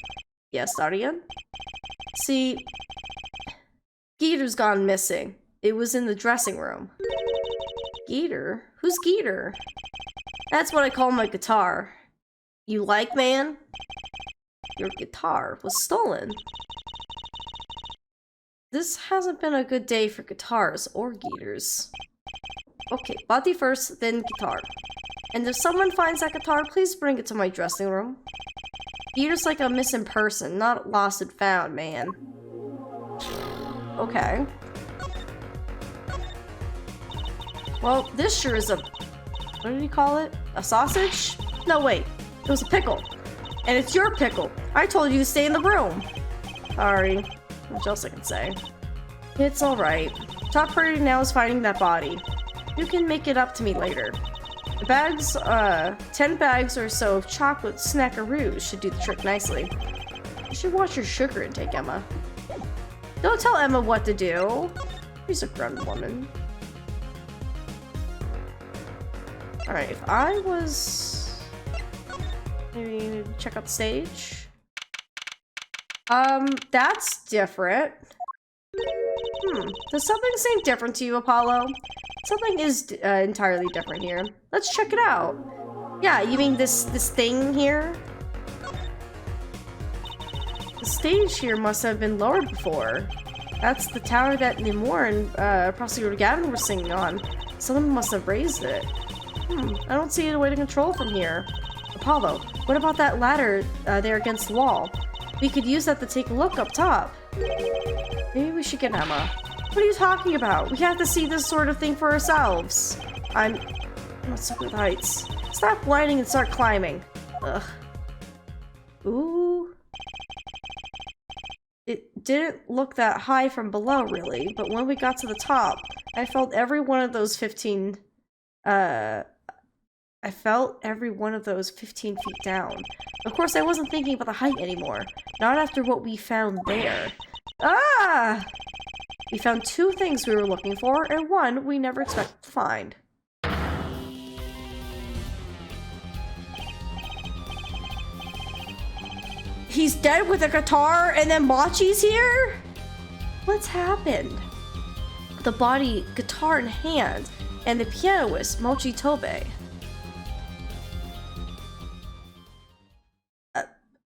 yeah, start again. See, Geeter's gone missing. It was in the dressing room. Geeter? Who's Geeter? That's what I call my guitar. You like, man? Your guitar was stolen. This hasn't been a good day for guitars or Geeters. Okay, body first, then guitar. And if someone finds that guitar, please bring it to my dressing room. Geeter's like a missing person, not lost and found, man. Okay. Well, this sure is a... What did he call it? A sausage? No, wait. It was a pickle. And it's your pickle. I told you to stay in the room. Sorry. What else I can say? It's alright. Top priority now is finding that body. You can make it up to me later. The bags, 10 bags or so of chocolate snackaroos should do the trick nicely. You should watch your sugar intake, Emma. Don't tell Emma what to do. She's a grown woman. Alright, if I was... Maybe check out the stage. That's different. Does something seem different to you, Apollo? Something is entirely different here. Let's check it out. Yeah, you mean this thing here? The stage here must have been lowered before. That's the tower that Nemour and Prosecutor Gavin were singing on. Someone must have raised it. I don't see a way to control from here. Apollo, what about that ladder there against the wall? We could use that to take a look up top. Maybe we should get Emma. What are you talking about? We have to see this sort of thing for ourselves. What's up with heights? Stop whining and start climbing. Ugh. Ooh. It didn't look that high from below, really, but when we got to the top, I felt every one of those 15 feet down. Of course, I wasn't thinking about the height anymore. Not after what we found there. Ah! We found 2 things we were looking for, and 1 we never expected to find. He's dead with a guitar, and then Machi's here? What's happened? The body, guitar in hand, and the pianist, Mochi Tobe.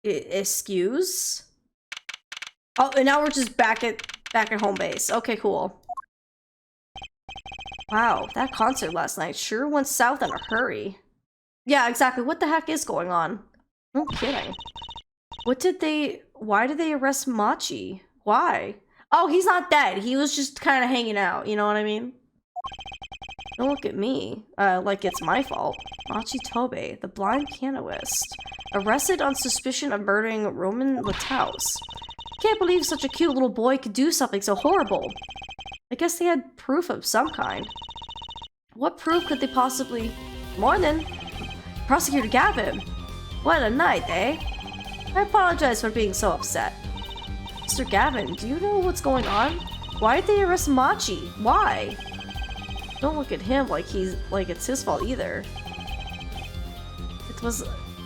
Excuse? Oh, and now we're just back at home base. Okay, cool. Wow, that concert last night sure went south in a hurry. Yeah, exactly. What the heck is going on? No kidding. Why did they arrest Machi? Why? Oh, he's not dead. He was just kind of hanging out, you know what I mean? Don't look at me, like it's my fault. Machi Tobe, the blind pianist, arrested on suspicion of murdering Roman Lataus. Can't believe such a cute little boy could do something so horrible. I guess they had proof of some kind. What proof could they possibly... Morning! Prosecutor Gavin! What a night, eh? I apologize for being so upset. Mr. Gavin, do you know what's going on? Why did they arrest Machi? Why? Don't look at him like it's his fault either.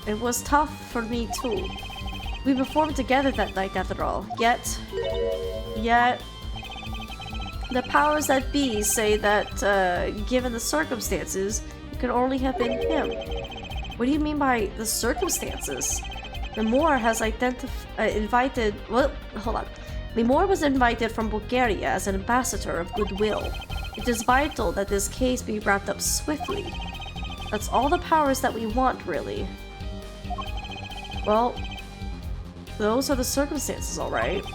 It was tough for me too. We performed together that night after all. Yet, the powers that be say that, given the circumstances, it could only have been him. What do you mean by the circumstances? Lemore has invited... Well, hold on. Lemore was invited from Bulgaria as an ambassador of goodwill. It is vital that this case be wrapped up swiftly. That's all the powers that we want, really. Well, those are the circumstances, alright.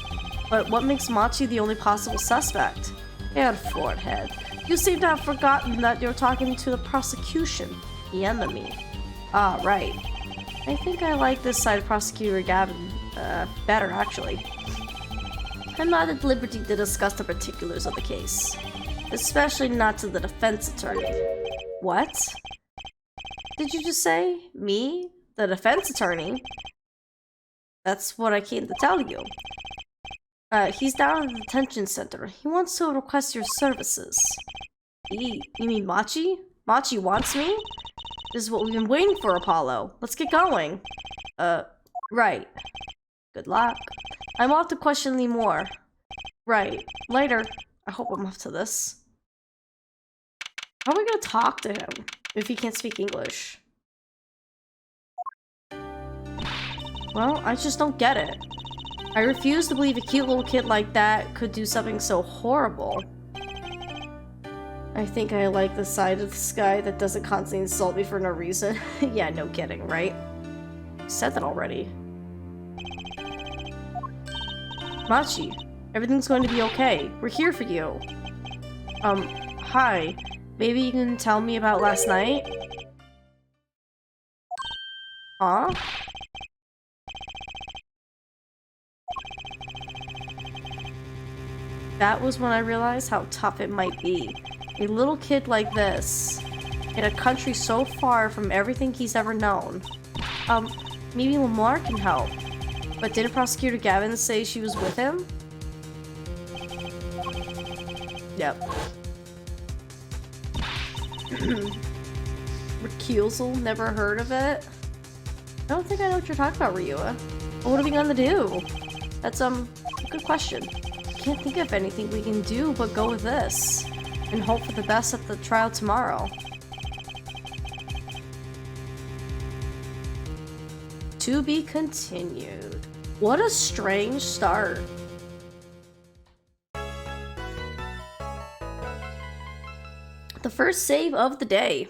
But what makes Machi the only possible suspect? And forehead. You seem to have forgotten that you're talking to the prosecution, the enemy. Ah, right. I think I like this side of Prosecutor Gavin better, actually. I'm not at liberty to discuss the particulars of the case. Especially not to the defense attorney. What? Did you just say? Me? The defense attorney? That's what I came to tell you. He's down at the detention center. He wants to request your services. You mean Machi? Machi wants me? This is what we've been waiting for, Apollo. Let's get going. Right. Good luck. I'm off to question Lee more. Right. Later. I hope I'm up to this. How are we gonna talk to him if he can't speak English? Well, I just don't get it. I refuse to believe a cute little kid like that could do something so horrible. I think I like the side of this guy that doesn't constantly insult me for no reason. Yeah, no kidding, right? I said that already. Machi, everything's going to be okay. We're here for you. Hi. Maybe you can tell me about last night? Huh? That was when I realized how tough it might be. A little kid like this, in a country so far from everything he's ever known. Maybe Lamar can help. But didn't Prosecutor Gavin say she was with him? Yep. Recusal? Never heard of it? I don't think I know what you're talking about, Ryua. What are we gonna do? That's, a good question. Can't think of anything we can do but go with this. And hope for the best at the trial tomorrow. To be continued. What a strange start. The first save of the day.